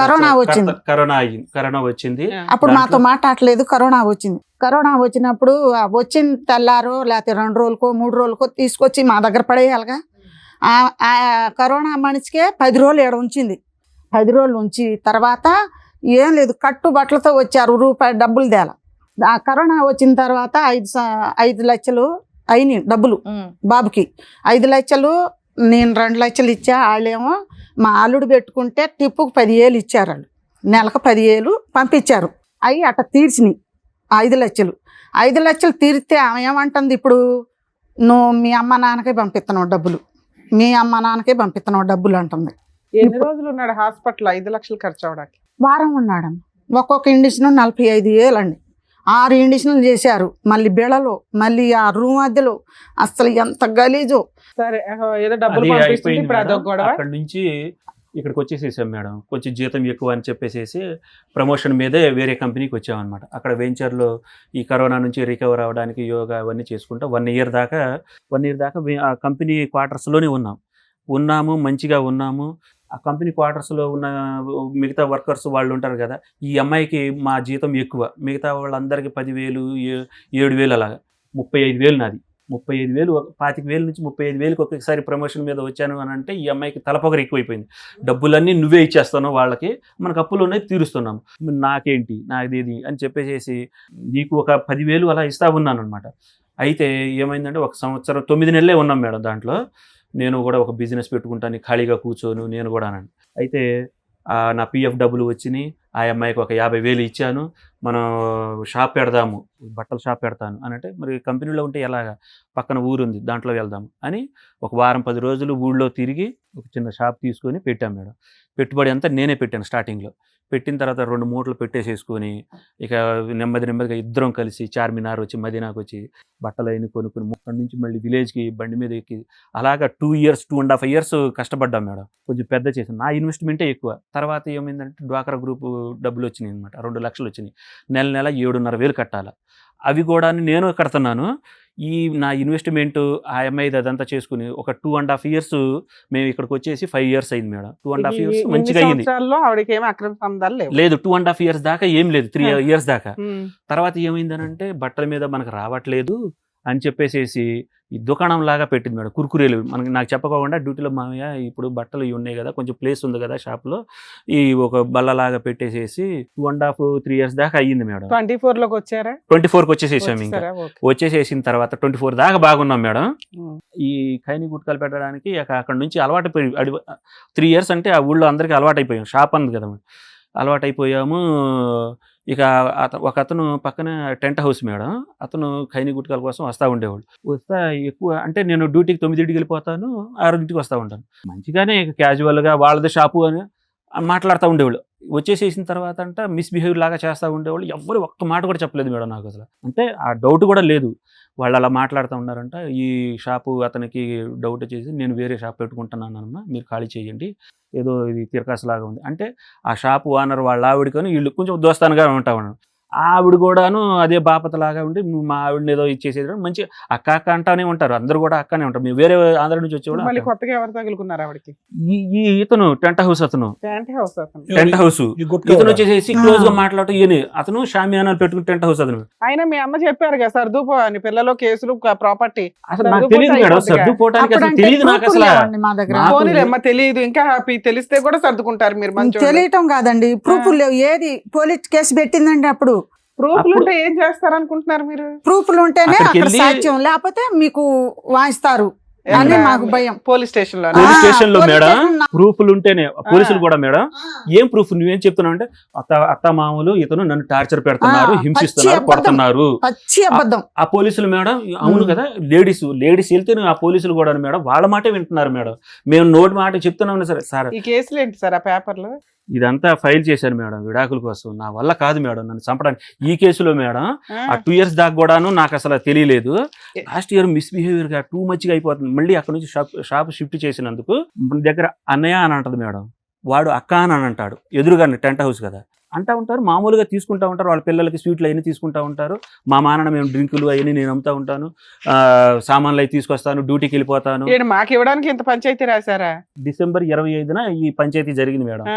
కరోనా వచ్చింది. అప్పుడు మాతో మాట్లాడలేదు. కరోనా వచ్చింది. కరోనా వచ్చినప్పుడు వచ్చిన తెల్లారో లేకపోతే 2 రోజులకో 3 రోజులకో తీసుకొచ్చి మా దగ్గర పడేయాలిగా. ఆ కరోనా మనిషికే 10 రోజులు ఏడ ఉంచింది. 10 రోజులు ఉంచి తర్వాత ఏం లేదు, కట్టు బట్టలతో వచ్చారు, రూపాయి డబ్బులు తేల. ఆ కరోనా వచ్చిన తర్వాత 5 లక్షలు అయినాయి డబ్బులు బాబుకి. 5 లక్షలు నేను 2 లక్షలు ఇచ్చా. వాళ్ళేమో మా అల్లుడు పెట్టుకుంటే టిప్పుకు 10,000 ఇచ్చారు. వాళ్ళు నెలకు 10,000 పంపించారు. అవి అట్ట తీర్చినాయి 5 లక్షలు. 5 లక్షలు తీరితే ఆమె ఏమంటుంది, ఇప్పుడు నువ్వు మీ అమ్మ నాన్నకే పంపిస్తున్నావు డబ్బులు, మీ అమ్మ నాన్నకే పంపిస్తున్నావు డబ్బులు అంటుంది. ఎన్ని రోజులు ఉన్నాడు హాస్పిటల్ 5 లక్షలు ఖర్చు అవడానికి? వారం ఉన్నాడమ్మ. ఒక్కొక్క ఇండిషన్ 45,000 అండి. 6 ఇండిషన్లు చేశారు. మళ్ళీ బెళలో, మళ్ళీ ఆ రూమ్ అద్దెలో, అసలు ఎంత గలీజో. సరే ఏదో డబ్బులు పంపిస్తుంది, ఇప్పుడు అదొక గొడవ. అక్కడి నుంచి ఇక్కడికి వచ్చేసేసాం మేడం. కొంచెం జీతం ఎక్కువ అని చెప్పేసి ప్రమోషన్ మీదే వేరే కంపెనీకి వచ్చామన్నమాట. అక్కడ వెంచర్లో ఈ కరోనా నుంచి రికవర్ అవ్వడానికి యోగా అవన్నీ చేసుకుంటా 1 year దాకా ఆ కంపెనీ క్వార్టర్స్లోనే ఉన్నాము, మంచిగా ఉన్నాము. ఆ కంపెనీ క్వార్టర్స్లో ఉన్న మిగతా వర్కర్స్ వాళ్ళు ఉంటారు కదా, ఈ అమ్మాయికి మా జీతం ఎక్కువ, మిగతా వాళ్ళందరికీ 10,000 7,000 అలాగా 35,000 నాది. 35,000 25,000 నుంచి 35,000 ఒకేసారి ప్రమోషన్ మీద వచ్చాను అని అంటే ఈ అమ్మాయికి తలపొగరు ఎక్కువైపోయింది. డబ్బులన్నీ నువ్వే ఇచ్చేస్తాను వాళ్ళకి, మనకు అప్పులు ఉన్నాయి తీరుస్తున్నాము, నాకేంటి నాది అని చెప్పేసి నీకు ఒక 10,000 అలా ఇస్తా ఉన్నాను అనమాట. అయితే ఏమైందంటే 1 సంవత్సరం 9 నెలలే ఉన్నాం మేడం దాంట్లో. నేను కూడా ఒక బిజినెస్ పెట్టుకుంటాను ఖాళీగా కూర్చోను నేను కూడా అనండి. అయితే నా పిఎఫ్ డబ్బులు వచ్చినాయి, ఆ అమ్మాయికి ఒక 50,000 ఇచ్చాను, మనం షాప్ పెడదాము, బట్టల షాప్ పెడతాను అని అంటే, మరి కంపెనీలో ఉంటే ఎలాగా, పక్కన ఊరుంది దాంట్లో వెళ్దాము అని ఒక వారం 10 రోజులు ఊళ్ళో తిరిగి ఒక చిన్న షాప్ తీసుకొని పెట్టాం మేడం. పెట్టుబడి అంతా నేనే పెట్టాను స్టార్టింగ్లో. పెట్టిన తర్వాత 2 మూటలు పెట్టేసేసుకొని ఇక నెమ్మదిగా ఇద్దరం కలిసి చార్మినార్ వచ్చి మదీనాకు వచ్చి బట్టలు అయిన కొనుక్కొని అక్కడి నుంచి మళ్ళీ విలేజ్కి బండి మీద ఎక్కి అలాగా 2.5 years కష్టపడ్డాం మేడం. కొంచెం పెద్ద చేసాను, నా ఇన్వెస్ట్మెంటే ఎక్కువ. తర్వాత ఏమైందంటే డ్వాక్రా గ్రూప్ డబ్బులు వచ్చినాయి అనమాట, 2 లక్షలు వచ్చినాయి. నెల 7,500 కట్టాలి. అవి కూడా నేను కడుతున్నాను. ఈ నా ఇన్వెస్ట్మెంట్ ఆ అమ్మాయి అదంతా చేసుకుని ఒక 2.5 years మేము ఇక్కడికి వచ్చేసి 5 years అయింది మేడం. 2.5 years మంచిగా అయింది. ఆవిడకి ఏమి అక్రమ సంబంధాలు లేవు? లేదు, 2.5 years దాకా ఏం లేదు, 3 years దాకా. తర్వాత ఏమైందనంటే బట్టల మీద మనకు రావట్లేదు అని చెప్పేసి ఈ దుకాణం లాగా పెట్టింది మేడం, కుర్కురేలు. నాకు చెప్పకుండా డ్యూటీలో మామయ్య ఇప్పుడు బట్టలు ఇవి ఉన్నాయి కదా, కొంచెం ప్లేస్ ఉంది కదా షాప్లో, ఈ ఒక బల్లలాగా పెట్టేసేసి 2.5-3 years దాకా అయ్యింది మేడం. 24 వచ్చారా? 24కి వచ్చేసేసాము. ఇంకా వచ్చేసేసిన తర్వాత 24 దాకా బాగున్నాం మేడం. ఈ ఖైనీ గుట్కాలు పెట్టడానికి అక్కడ నుంచి అలవాటు 3 years అంటే ఆ ఊళ్ళో అందరికీ అలవాటు అయిపోయాం, షాప్ అంది కదా మేడం, అలవాటు అయిపోయాము. ఇక ఒక అతను పక్కన టెంట్ హౌస్ మేడం, అతను ఖైనీ గుట్కాల కోసం వస్తూ ఉండేవాడు. వస్తా ఎక్కువ అంటే నేను డ్యూటీకి 9కి వెళ్ళిపోతాను, 6కి వస్తూ ఉంటాను. మంచిగానే క్యాజువల్గా వాళ్ళది షాపు అని మాట్లాడుతూ ఉండేవాళ్ళు. వచ్చేసేసిన తర్వాత అంట మిస్బిహేవియర్ లాగా చేస్తూ ఉండేవాళ్ళు. ఎవ్వరు ఒక్క మాట కూడా చెప్పలేదు మేడం నాకు అసలు. అంటే ఆ డౌట్ కూడా లేదు, వాళ్ళు అలా మాట్లాడుతూ ఉన్నారంట. ఈ షాపు అతనికి డౌట్ వచ్చేసి నేను వేరే షాప్ పెట్టుకుంటున్నానమ్మా, మీరు ఖాళీ చేయండి, ఏదో ఇది తిరకాసులాగా ఉంది అంటే. ఆ షాపు ఓనర్ వాళ్ళ ఆవిడకొని వీళ్ళు కొంచెం దోస్తానుగా ఉంటా ఉన్నాను. ఆవిడ కూడాను అదే బాపతలాగా ఉండి మా ఆవిడని ఏదో ఇచ్చేసేది. మంచి అక్క అక్క అంటానే ఉంటారు, అందరు కూడా అక్కనే ఉంటారు. మేము వేరే ఆంధ్ర నుంచి వచ్చేవాడు. కొత్తగా ఎవరు తగులుకున్నారు ఆవిడకి? ఈ ఇతను టెంట్ హౌస్ అతను ఇతను వచ్చేసి క్లోజ్ గా మాట్లాడటం. ఈయన అతను షామియానాలు పెట్టుకుని టెంట్ హౌస్ అతను. ఆయన మీ అమ్మ చెప్పారు కదా సర్దుపో అని, పిల్లలు కేసులు ప్రాపర్టీ. అసలు నాకు తెలియదు మేడం, సర్దుకోవడానికి అసలు తెలియదు నాకు అసలు. తెలియదు, ఇంకా తెలిస్తే కూడా సర్దుకుంటారు మీరు. మంచి తెలియటం కాదండి, ప్రూఫ్ లేవు. ఏది పోలీస్ కేసు పెట్టిందండి, అప్పుడు ప్రూఫ్లు ఉంటే ఏం చేస్తారనుకుంటున్నారు మీరు? ప్రూఫ్లు ఉంటేనే అక్కడ సాక్ష్యం, లేకపోతే మీకు వాయిస్తారు అని మాకు భయం. పోలీస్ స్టేషన్ లో మేడం ప్రూఫ్లు ఉంటేనే, పోలీసులు కూడా మేడం ఏం ప్రూఫ్ నువ్వేం చెప్తున్నావు అంటే అత్త మామూలు ఇతను నన్ను టార్చర్ పెడుతున్నారు, హింసిస్తున్నారు, కొడుతున్నారు. ఆ పోలీసులు మేడం అవును కదా, లేడీస్ వెళ్తే ఆ పోలీసులు కూడా మేడం వాళ్ళ మాటే వింటున్నారు మేడం. మేము నోటి మాట చెప్తున్నాం సరే సార్. ఈ కేసులు ఏంటి సార్ ఆ పేపర్లో? ఇదంతా ఫైల్ చేశాను మేడం విడాకుల కోసం, నా వల్ల కాదు మేడం నన్ను చంపడానికి. ఈ కేసులో మేడం ఆ 2 years దాకా కూడాను నాకు అసలు తెలియలేదు. లాస్ట్ ఇయర్ మిస్బిహేవియర్ గా టూ మచ్గా అయిపోతుంది. మళ్ళీ అక్కడ నుంచి షాప్ షిఫ్ట్ చేసినందుకు దగ్గర అన్నయ్య అని అంటది మేడం, వాడు అక్క అని అంటాడు. ఎదురుగా టెంట్ హౌస్ కదా అంటా ఉంటారు, మామూలుగా తీసుకుంటా ఉంటారు. వాళ్ళ పిల్లలకి స్వీట్లు అవన్నీ తీసుకుంటా ఉంటారు. మా మానన మేము డ్రింకులు అవన్నీ నేను అమ్ముతా ఉంటాను, సామాన్లు అవి తీసుకొస్తాను, డ్యూటీకి వెళ్ళిపోతాను. మాకు ఇవ్వడానికి ఇంత పంచాయతీ రాశారా? December 25న ఈ పంచాయతీ జరిగింది మేడం.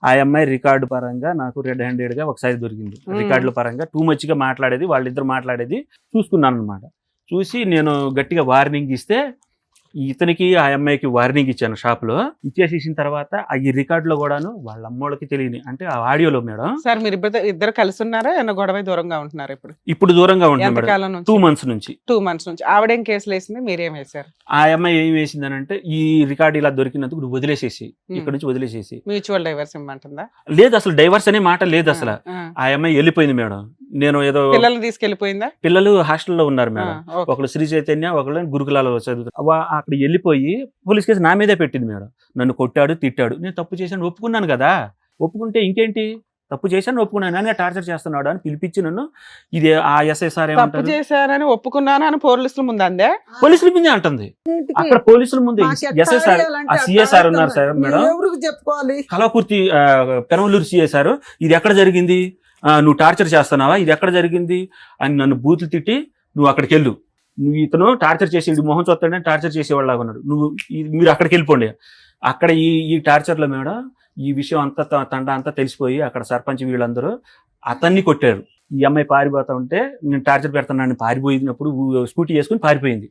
ఆ అమ్మాయి రికార్డు పరంగా నాకు రెడ్ హ్యాండెడ్ గా ఒకసారి దొరికింది. రికార్డుల పరంగా టూ మచ్ గా మాట్లాడేది, వాళ్ళిద్దరు మాట్లాడేది చూసుకున్నాను అనమాట. చూసి నేను గట్టిగా వార్నింగ్ ఇస్తే ఇతనికి ఆ అమ్మాయికి వార్నింగ్ ఇచ్చాను షాప్ లో. ఇచ్చేసేసిన తర్వాత ఈ రికార్డులో కూడాను వాళ్ళ అమ్మోళ్ళకి తెలియని అంటే ఆ ఆడియోలో మేడం. సార్ మీరు ఇద్దరు కలిసి ఉన్నారా, ఏమన్నా గొడవ దూరంగా ఉంటున్నారు? ఇప్పుడు దూరంగా ఉంటున్నారు 2 months నుంచి. 2 months నుంచి. ఆవిడేం కేసులు వేసింది, మీరేం వేశారు? ఆ అమ్మాయి ఏం వేసిందనంటే ఈ రికార్డు ఇలా దొరికినందుకు నువ్వు వదిలేసేసి, ఇక్కడ నుంచి వదిలేసేసి. Mutual divorce ఇమ్మంటుందా? లేదు, అసలు డైవర్స్ అనే మాట లేదు అసలు. ఆ అమ్మాయి వెళ్ళిపోయింది మేడం. నేను ఏదో పిల్లల్ని తీసుకెళ్లిపోయిందా? పిల్లలు హాస్టల్లో ఉన్నారు మేడం. ఒకళ్ళు శ్రీ చైతన్య, ఒకళ్ళు గురుకులాలో చదువుతారు. అక్కడ వెళ్ళిపోయి పోలీస్ కేసు నా మీదే పెట్టింది మేడం. నన్ను కొట్టాడు, తిట్టాడు. నేను తప్పు చేశాను ఒప్పుకున్నాను కదా, ఒప్పుకుంటే ఇంకేంటి, తప్పు చేశాను ఒప్పుకున్నాను అని టార్చర్ చేస్తున్నాడు అని పిలిపించి నన్ను ఇది ఆ ఎస్ఐసార్ తప్పు చేశారని ఒప్పుకున్నాను అని పోలీసుల ముందు అందే. పోలీసుల ముందే అంటుంది. అక్కడ పోలీసుల ముందు ఎస్ఐసార్ ఆ సిఎస్ఆర్ ఉన్నారు sir madam, Kalwakurthy Penamaluru CSR. ఇది ఎక్కడ జరిగింది, నువ్వు టార్చర్ చేస్తున్నావా, ఇది ఎక్కడ జరిగింది అని నన్ను బూతులు తిట్టి నువ్వు అక్కడికి వెళ్ళు, నువ్వు ఇతను టార్చర్ చేసి మొహం చూస్తాడని టార్చర్ చేసేవాళ్ళగా ఉన్నాడు, మీరు అక్కడికి వెళ్ళిపోండి. అక్కడ ఈ టార్చర్లో మేడం ఈ విషయం అంతా తండ అంతా తెలిసిపోయి అక్కడ సర్పంచ్ వీళ్ళందరూ అతన్ని కొట్టారు. ఈ అమ్మాయి పారిపోతా ఉంటే నేను టార్చర్ పెడతాను పారిపోయినప్పుడు స్కూటీ వేసుకుని పారిపోయింది.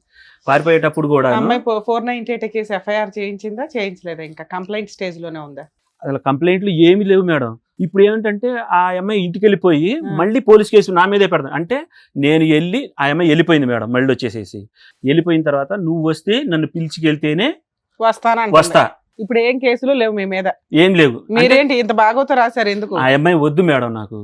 పారిపోయేటప్పుడు కూడా అమ్మాయి 498 కేసు ఎఫ్ఐఆర్ చేయించిందా చేయించలేదా? ఇంకా కంప్లైంట్ స్టేజ్ లోనే ఉందా? అసలు కంప్లైంట్లు ఏమీ లేవు మేడం. ఇప్పుడు ఏమిటంటే ఆ అమ్మాయి ఇంటికి వెళ్ళిపోయి మళ్ళీ పోలీస్ కేసు నా మీదే పెడతాను అంటే నేను వెళ్ళి ఆ అమ్మాయి వెళ్ళిపోయింది మేడం. మళ్ళీ వచ్చేసేసి వెళ్ళిపోయిన తర్వాత నువ్వు వస్తే నన్ను పిలిచికెళ్తేనే వస్తా. ఇప్పుడు ఏం కేసులు లేవు మీ మీద? ఏం లేవు. మీరేంటి ఇంత బాగోతో రాశారు ఎందుకు? ఆ అమ్మాయి వద్దు మేడం నాకు.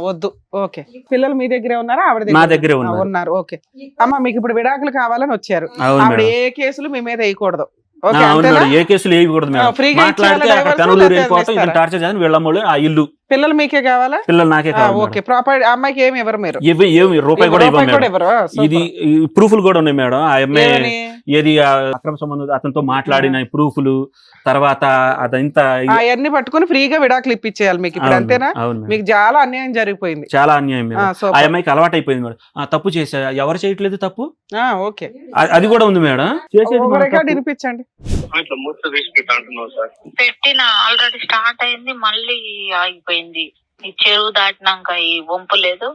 వద్దు. ఓకే. పిల్లలు మీ దగ్గరే ఉన్నారా? ఆవిడ మా దగ్గరే ఉన్నారు. ఓకే అమ్మ, మీకు ఇప్పుడు విడాకులు కావాలని వచ్చారు. అవును ఆవిడ మేడం. ఏ కేసులు మీ మీద వేయకూడదు. అవును మేడం, ఏ కేసులు వేయకూడదు మేడం. ఫ్రీగా మాట్లాడితే ఇచ్చేయాలా కనులు divorce? వెళ్ళిపోతాం ఇతను టార్చర్ చేయాలని వీళ్ళమ్మోళ్ళు ఆ ఇల్లు పిల్లలు మీకే కావాలా? పిల్లలు నాకే కావాలి. ఓకే. ప్రాపర్టీ అమ్మాయికి ఏమి ఇవ్వరు మీరు? ఏమి రూపాయి కూడా ఇవ్వం మేడం. ఇవ్వరు. ఇది ప్రూఫ్లు కూడా ఉన్నాయి మేడం. ఆ అమ్మాయి ఏది అక్రమ సంబంధం అతనితో మాట్లాడిన ప్రూఫ్లు తర్వాత అదంతా అవన్నీ పట్టుకుని ఫ్రీగా విడాకులు ఇప్పించేయాలి మీకు ఇప్పుడు, అంతేనా? మీకు చాలా అన్యాయం జరిగిపోయింది. చాలా అన్యాయం మేడం. ఆ అమ్మాయికి అలవాటు అయిపోయింది మేడం. తప్పు చేసా ఎవరు చేయట్లేదు తప్పు. ఓకే. అది కూడా ఉంది మేడం. రికార్డ్ వినిపించండి. పెట్టిన ఆల్రెడీ స్టార్ట్ అయింది, మళ్ళీ ఆగిపోయింది. ఈ చెరువు దాటినాక ఈ వంపు లేదు.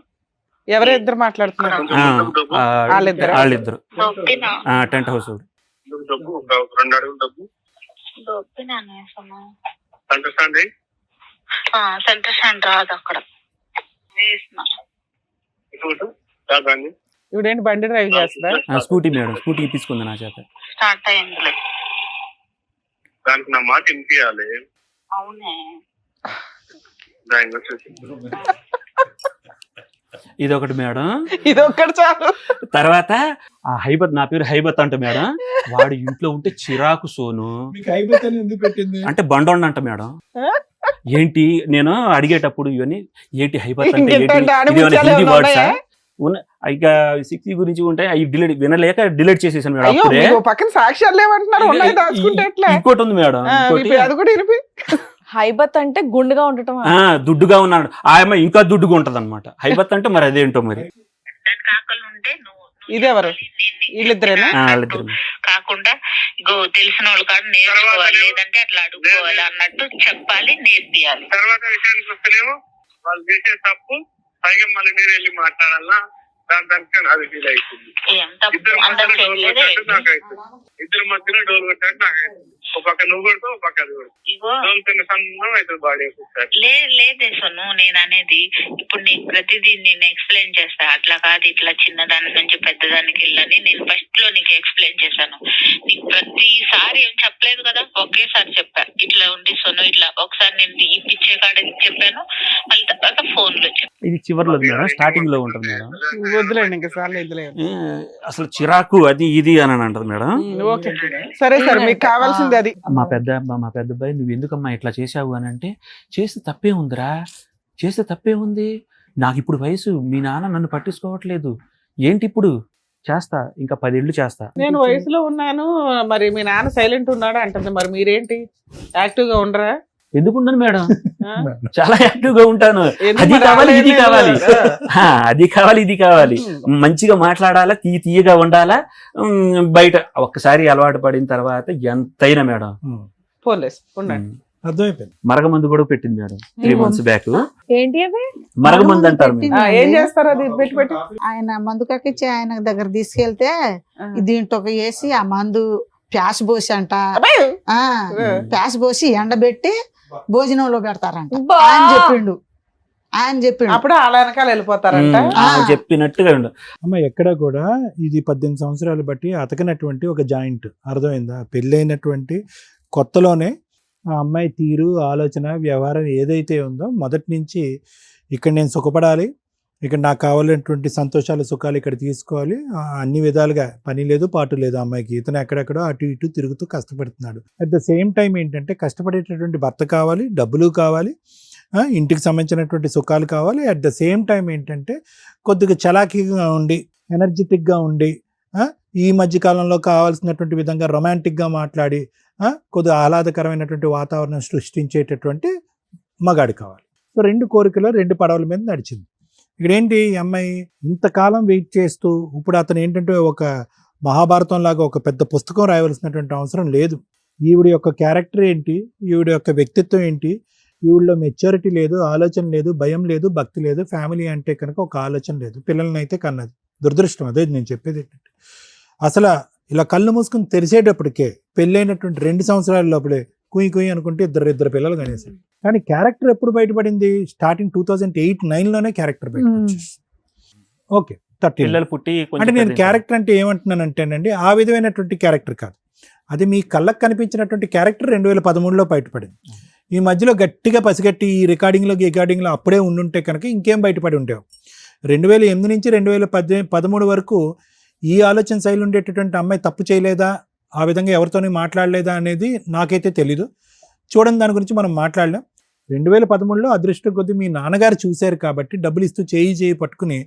ఎవరిద్దరు మాట్లాడుతున్నారు? వాళ్ళిద్దరు టెంట్ హౌస్ సెంటర్ స్టాండ్ రాదు అక్కడ. ఇవిడేంటి బండి డ్రైవ్ చేస్తుందా? Scooty madam. స్కూటీ ఇప్పించుకుంది నా చేత. స్టార్ట్ అయింది. దానికి నా మాట వినిపించాలి. అవునే. ఇదొకటి మేడం. ఇదొక్కటి చాలు. తర్వాత ఆ హైబత్, నా పేరు హైబత్ అంట మేడం. వాడు ఇంట్లో ఉంటే చిరాకు సోను అంటే బండోండ అంట మేడం. ఏంటి నేను అడిగేటప్పుడు ఇవన్నీ ఏంటి హైబత్ అంటే హిందీ వర్డ్సా ఇక 60 గురించి ఉంటాయి అవి డిలీట్ వినలేక డిలీట్ చేసేసాను మేడం. అప్పుడే పక్కన సాక్ష్యాలు లేవంటున్నారు. ఇంకోటి ఉంది మేడం. అది కూడా ఇరిపి. హైబత్ అంటే గుండుగా ఉండటం. దుడ్డుగా ఉన్నాడు. ఆ అమ్మాయి ఇంకా దుడ్డుగా ఉంటది అనమాట. హైబత్ అంటే మరి అదేంటో మరి. ఇదెవరు? వీళ్ళిద్దరేనా? కాకుండా ఇగో తెలిసిన వాళ్ళు కాదు నేర్చుకోవాలి, లేదంటే అట్లా అడుగుకోవాలి అన్నట్టు చెప్పాలి, నేర్పియాలి. తర్వాత విషయానికి వస్తేనేమో వాళ్ళు చేసే తప్పు పైగా మళ్ళీ మీరు వెళ్ళి మాట్లాడాలా దానికి అది ఫీల్ అవుతుంది. ఇద్దరు మధ్యలో డోర్ కొట్టాడు నాకైతుంది. ఒక పక్క నువ్వు కొడుతూ ఒక పక్క అది లేదే సొను. నేను అనేది ఇప్పుడు నీకు ప్రతిదీ నేను ఎక్స్ప్లెయిన్ చేస్తా. అట్లా కాదు ఇట్లా చిన్నదాని నుంచి పెద్దదానికి వెళ్ళని నేను ఫస్ట్ లో నీకు ఎక్స్ప్లెయిన్ చేశాను. నీకు ప్రతిసారి ఏం చెప్పలేదు కదా, ఒకేసారి చెప్పా. ఇట్లా ఉంది సొను, ఇట్లా ఒకసారి నేను ఈ పిచ్చే కాడ చెప్పాను, మళ్ళీ తర్వాత ఫోన్ లో చెప్పాను. ఇది చివరిలో మేడం, స్టార్టింగ్ లో ఉంటుంది మేడం. వద్దులేండి ఇంకా సార్లు వద్దులేదు. అసలు చిరాకు అది ఇది అని అంటది మేడం. ఓకే సరే సార్, మీకు కావాల్సింది అది. మా పెద్ద అబ్బాయి నువ్వు ఎందుకమ్మా ఇట్లా చేసావు అని అంటే, చేస్తే తప్పే ఉందిరా, చేస్తే తప్పే ఉంది. నాకు ఇప్పుడు వయసు, మీ నాన్న నన్ను పట్టించుకోవట్లేదు, ఏంటి ఇప్పుడు చేస్తా, ఇంకా 10 ఏళ్ళు చేస్తా. నేను వయసులో ఉన్నాను, మరి మీ నాన్న సైలెంట్ ఉన్నాడా అంటుంది. మరి మీరేంటి యాక్టివ్ గా ఉండరా? ఎందుకున్నాను మేడం, చాలా యాక్టివ్ గా ఉంటాను. అది కావాలి ఇది కావాలి, అది కావాలి ఇది కావాలి, మంచిగా మాట్లాడాలా, తీయగా ఉండాలా. బయట ఒక్కసారి అలవాటు పడిన తర్వాత ఎంతైనా మేడం. మరగమందు కూడా పెట్టింది మేడం 3 months బ్యాక్. ఏంటి అవి? మరగమందు అంటారు. ఏం చేస్తారు అది? పెట్టి ఆయన మందు కక్కిచ్చి ఆయన దగ్గర తీసుకెళ్తే దీంట్లో వేసి ఆ మందు ప్యాస్ పోసి అంట, ప్యాస్ పోసి ఎండబెట్టి భోజనంలో పెడతారంట ఆయన చెప్పిండు. అప్పుడు అలా వెనకాల వెళ్ళిపోతారంట చెప్పినట్టుగా. అమ్మ ఎక్కడ కూడా ఇది 18 సంవత్సరాలు బట్టి అతకనటువంటి ఒక జాయింట్, అర్థమైందా? పెళ్ళైనటువంటి కొత్తలోనే ఆ అమ్మాయి తీరు, ఆలోచన, వ్యవహారం ఏదైతే ఉందో మొదటి నుంచి ఇక్కడ నేను సుఖపడాలి, ఇక్కడ నాకు కావాలన్నటువంటి సంతోషాలు సుఖాలు ఇక్కడ తీసుకోవాలి, అన్ని విధాలుగా పని లేదు పాటు లేదు అమ్మాయికి. ఇతను ఎక్కడెక్కడో అటు ఇటు తిరుగుతూ కష్టపడుతున్నాడు. అట్ ద సేమ్ టైం ఏంటంటే కష్టపడేటటువంటి భర్త కావాలి, డబ్బులు కావాలి, ఇంటికి సంబంధించినటువంటి సుఖాలు కావాలి. అట్ ద సేమ్ టైం ఏంటంటే కొద్దిగా చలాకీగా ఉండి, ఎనర్జెటిక్గా ఉండి, ఈ మధ్య కాలంలో కావాల్సినటువంటి విధంగా రొమాంటిక్గా మాట్లాడి కొద్దిగా ఆహ్లాదకరమైనటువంటి వాతావరణం సృష్టించేటటువంటి మగాడి కావాలి. సో 2 కోరికలు 2 పడవల మీద నడిచింది. ఇక్కడ ఏంటి, ఈ అమ్మాయి ఇంతకాలం వెయిట్ చేస్తూ ఇప్పుడు అతను ఏంటంటే ఒక మహాభారతం లాగా ఒక పెద్ద పుస్తకం రాయవలసినటువంటి అవసరం లేదు. ఈవిడ యొక్క క్యారెక్టర్ ఏంటి, ఈవిడ యొక్క వ్యక్తిత్వం ఏంటి, ఈవిడలో మెచ్యూరిటీ లేదు, ఆలోచన లేదు, భయం లేదు, భక్తి లేదు, ఫ్యామిలీ అంటే కనుక ఒక ఆలోచన లేదు, పిల్లల్ని అయితే కన్నది. దురదృష్టం. అదే నేను చెప్పేది ఏంటంటే, అసలు ఇలా కళ్ళు మూసుకుని తెరిచేటప్పటికే పెళ్ళైనటువంటి 2 సంవత్సరాల లోపలే కుయ్యి అనుకుంటే ఇద్దరు పిల్లలు కనేసారు. కానీ క్యారెక్టర్ ఎప్పుడు బయటపడింది? స్టార్టింగ్ 2008-9లోనే క్యారెక్టర్ బయటపడింది. ఓకే, 30 పిల్లలు పుట్టి అంటే నేను క్యారెక్టర్ అంటే ఏమంటున్నానంటేనండి, ఆ విధమైనటువంటి క్యారెక్టర్ కాదు, అది మీ కళ్ళకు కనిపించినటువంటి క్యారెక్టర్ 2013లో బయటపడింది. ఈ మధ్యలో గట్టిగా పసిగట్టి ఈ రికార్డింగ్లో అప్పుడే ఉండుంటే కనుక ఇంకేం బయటపడి ఉండేవి. 2008 నుంచి 2013 వరకు ఈ ఆలోచన శైలి ఉండేటటువంటి అమ్మాయి తప్పు చేయలేదా, ఆ విధంగా ఎవరితోనే మాట్లాడలేదా అనేది నాకైతే తెలీదు. చూడండి, దాని గురించి మనం మాట్లాడలేం. 2013లో అదృష్టం కొద్దీ మీ నాన్నగారు చూశారు కాబట్టి, డబ్బులు ఇస్తూ చేయి పట్టుకుని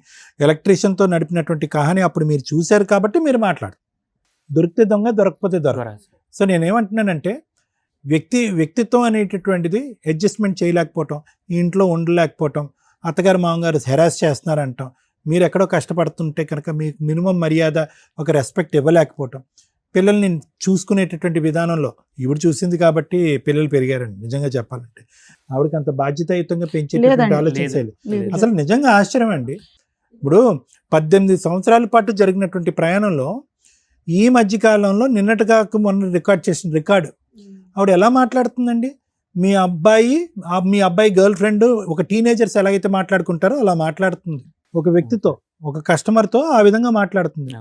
ఎలక్ట్రీషియన్తో నడిపినటువంటి కహాని అప్పుడు మీరు చూశారు కాబట్టి మీరు మాట్లాడు. దొరికితే దొంగ, దొరకపోతే దొరక. సో నేనేమంటున్నానంటే, వ్యక్తిత్వం అనేటటువంటిది అడ్జస్ట్మెంట్ చేయలేకపోవటం, ఈ ఇంట్లో ఉండలేకపోవటం, అత్తగారు మామగారు హెరాస్ చేస్తున్నారంటాం, మీరు ఎక్కడో కష్టపడుతుంటే కనుక మీకు మినిమం మర్యాద, ఒక రెస్పెక్ట్ ఇవ్వలేకపోవటం, పిల్లల్ని చూసుకునేటటువంటి విధానంలో ఈవిడ చూసింది కాబట్టి పిల్లలు పెరిగారండి. నిజంగా చెప్పాలంటే ఆవిడకి అంత బాధ్యతాయుతంగా పెంచేటటువంటి ఆలోచన శైలి అసలు నిజంగా ఆశ్చర్యం అండి. ఇప్పుడు 18 సంవత్సరాల పాటు జరిగినటువంటి ప్రయాణంలో ఈ మధ్యకాలంలో నిన్నటిగా మొన్న రికార్డ్ చేసిన రికార్డు ఆవిడ ఎలా మాట్లాడుతుందండి? మీ అబ్బాయి గర్ల్ ఫ్రెండ్, ఒక టీనేజర్స్ ఎలాగైతే మాట్లాడుకుంటారో అలా మాట్లాడుతుంది. ఒక వ్యక్తితో, ఒక కస్టమర్తో ఆ విధంగా మాట్లాడుతుంది.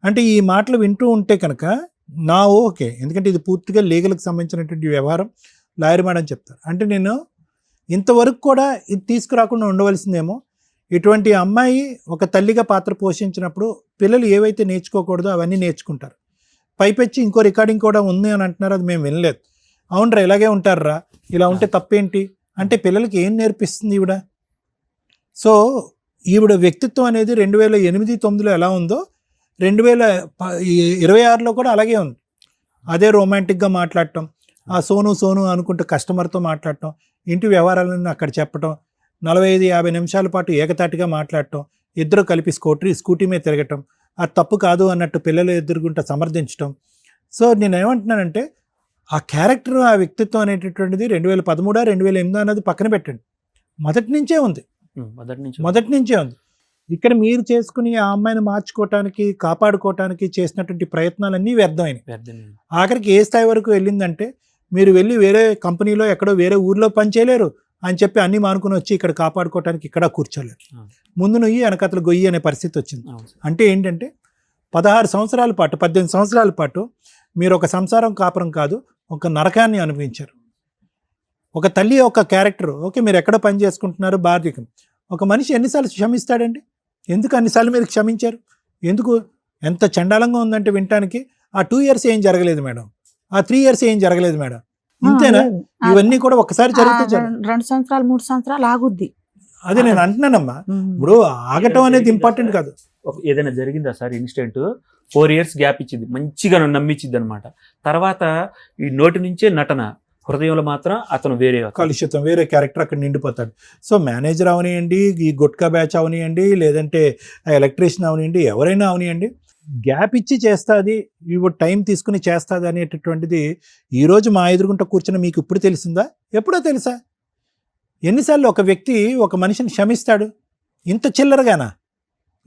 అంటే ఈ మాటలు వింటూ ఉంటే కనుక ఓకే, ఎందుకంటే ఇది పూర్తిగా లీగల్కి సంబంధించినటువంటి వ్యవహారం, లాయర్ మేడం చెప్తారు. అంటే నేను ఇంతవరకు కూడా ఇది తీసుకురాకుండా ఉండవలసిందేమో. ఇటువంటి అమ్మాయి ఒక తల్లిగా పాత్ర పోషించినప్పుడు పిల్లలు ఏవైతే నేర్చుకోకూడదో అవన్నీ నేర్చుకుంటారు. పైపెచ్చి ఇంకో రికార్డింగ్ కూడా ఉంది అని అంటున్నారు, అది మేము వినలేదు. అవునరా, ఇలాగే ఉంటారా, ఇలా ఉంటే తప్పేంటి అంటే పిల్లలకి ఏం నేర్పిస్తుంది ఈవిడ? సో ఈవిడ వ్యక్తిత్వం అనేది 2008-9లో ఎలా ఉందో 2026లో కూడా అలాగే ఉంది. అదే రొమాంటిక్గా మాట్లాడటం, ఆ సోను అనుకుంటూ కస్టమర్తో మాట్లాడటం, ఇంటి వ్యవహారాలను అక్కడ చెప్పటం, 45-50 నిమిషాల పాటు ఏకతాటిగా మాట్లాడటం, ఇద్దరు కలిపి స్కూటీ మీద తిరగటం, అది తప్పు కాదు అన్నట్టు పిల్లలు ఎదురుగుంటా సమర్థించటం. సో నేనేమంటున్నానంటే, ఆ క్యారెక్టర్, ఆ వ్యక్తిత్వం అనేటటువంటిది 2013-2008 అన్నది పక్కన పెట్టండి, మొదటి నుంచే ఉంది. ఇక్కడ మీరు చేసుకుని ఆ అమ్మాయిని మార్చుకోవటానికి, కాపాడుకోవటానికి చేసినటువంటి ప్రయత్నాలన్నీ వ్యర్థమైనవి. ఆఖరికి ఏ స్థాయి వరకు వెళ్ళిందంటే, మీరు వెళ్ళి వేరే కంపెనీలో ఎక్కడో వేరే ఊర్లో పనిచేయలేరు అని చెప్పి అన్నీ మానుకుని వచ్చి ఇక్కడ కాపాడుకోవటానికి ఇక్కడ కూర్చోలేరు. ముందు నుయ్యి వెనకతలు గొయ్యి అనే పరిస్థితి వచ్చింది. అంటే ఏంటంటే 18 సంవత్సరాల పాటు మీరు ఒక సంసారం కాపురం కాదు, ఒక నరకాన్ని అనుభవించారు. ఒక తల్లి ఒక క్యారెక్టర్, ఓకే మీరు ఎక్కడ పని చేసుకుంటున్నారు, బాధ్యత. ఒక మనిషి ఎన్నిసార్లు క్షమిస్తాడండి? ఎందుకు అన్నిసార్లు మీరు క్షమించారు? ఎందుకు? ఎంత చండాలంగా ఉందంటే వినటానికి. ఆ 2 years ఏం జరగలేదు మేడం, ఆ 3 years ఏం జరగలేదు మేడం, ఇంతేనా? ఇవన్నీ కూడా ఒకసారి జరిగితే 2 సంవత్సరాలు 3 సంవత్సరాలు ఆగుద్ది. అదే నేను అంటున్నానమ్మా. ఇప్పుడు ఆగటం అనేది ఇంపార్టెంట్ కాదు. ఏదైనా జరిగిందా సార్ ఇన్సిడెంట్? 4 years గ్యాప్ ఇచ్చింది, మంచిగా నమ్మించింది అనమాట. తర్వాత ఈ నోటి నుంచే నటన, హృదయంలో మాత్రం అతను వేరే కలుషితం, వేరే క్యారెక్టర్ అక్కడ నిండిపోతాడు. సో మేనేజర్ అవనియండి, ఈ గుట్కా బ్యాచ్ అవనియండి, లేదంటే ఎలక్ట్రీషియన్ అవనియండి, ఎవరైనా అవనియండి, గ్యాప్ ఇచ్చి చేస్తుంది, ఇవి టైం తీసుకుని చేస్తుంది అనేటటువంటిది ఈరోజు మా ఎదురుగుంట కూర్చొని మీకు ఇప్పుడు తెలిసిందా? ఎప్పుడో తెలుసా? ఎన్నిసార్లు ఒక వ్యక్తి ఒక మనిషిని క్షమిస్తాడు? ఇంత చిల్లరగానా?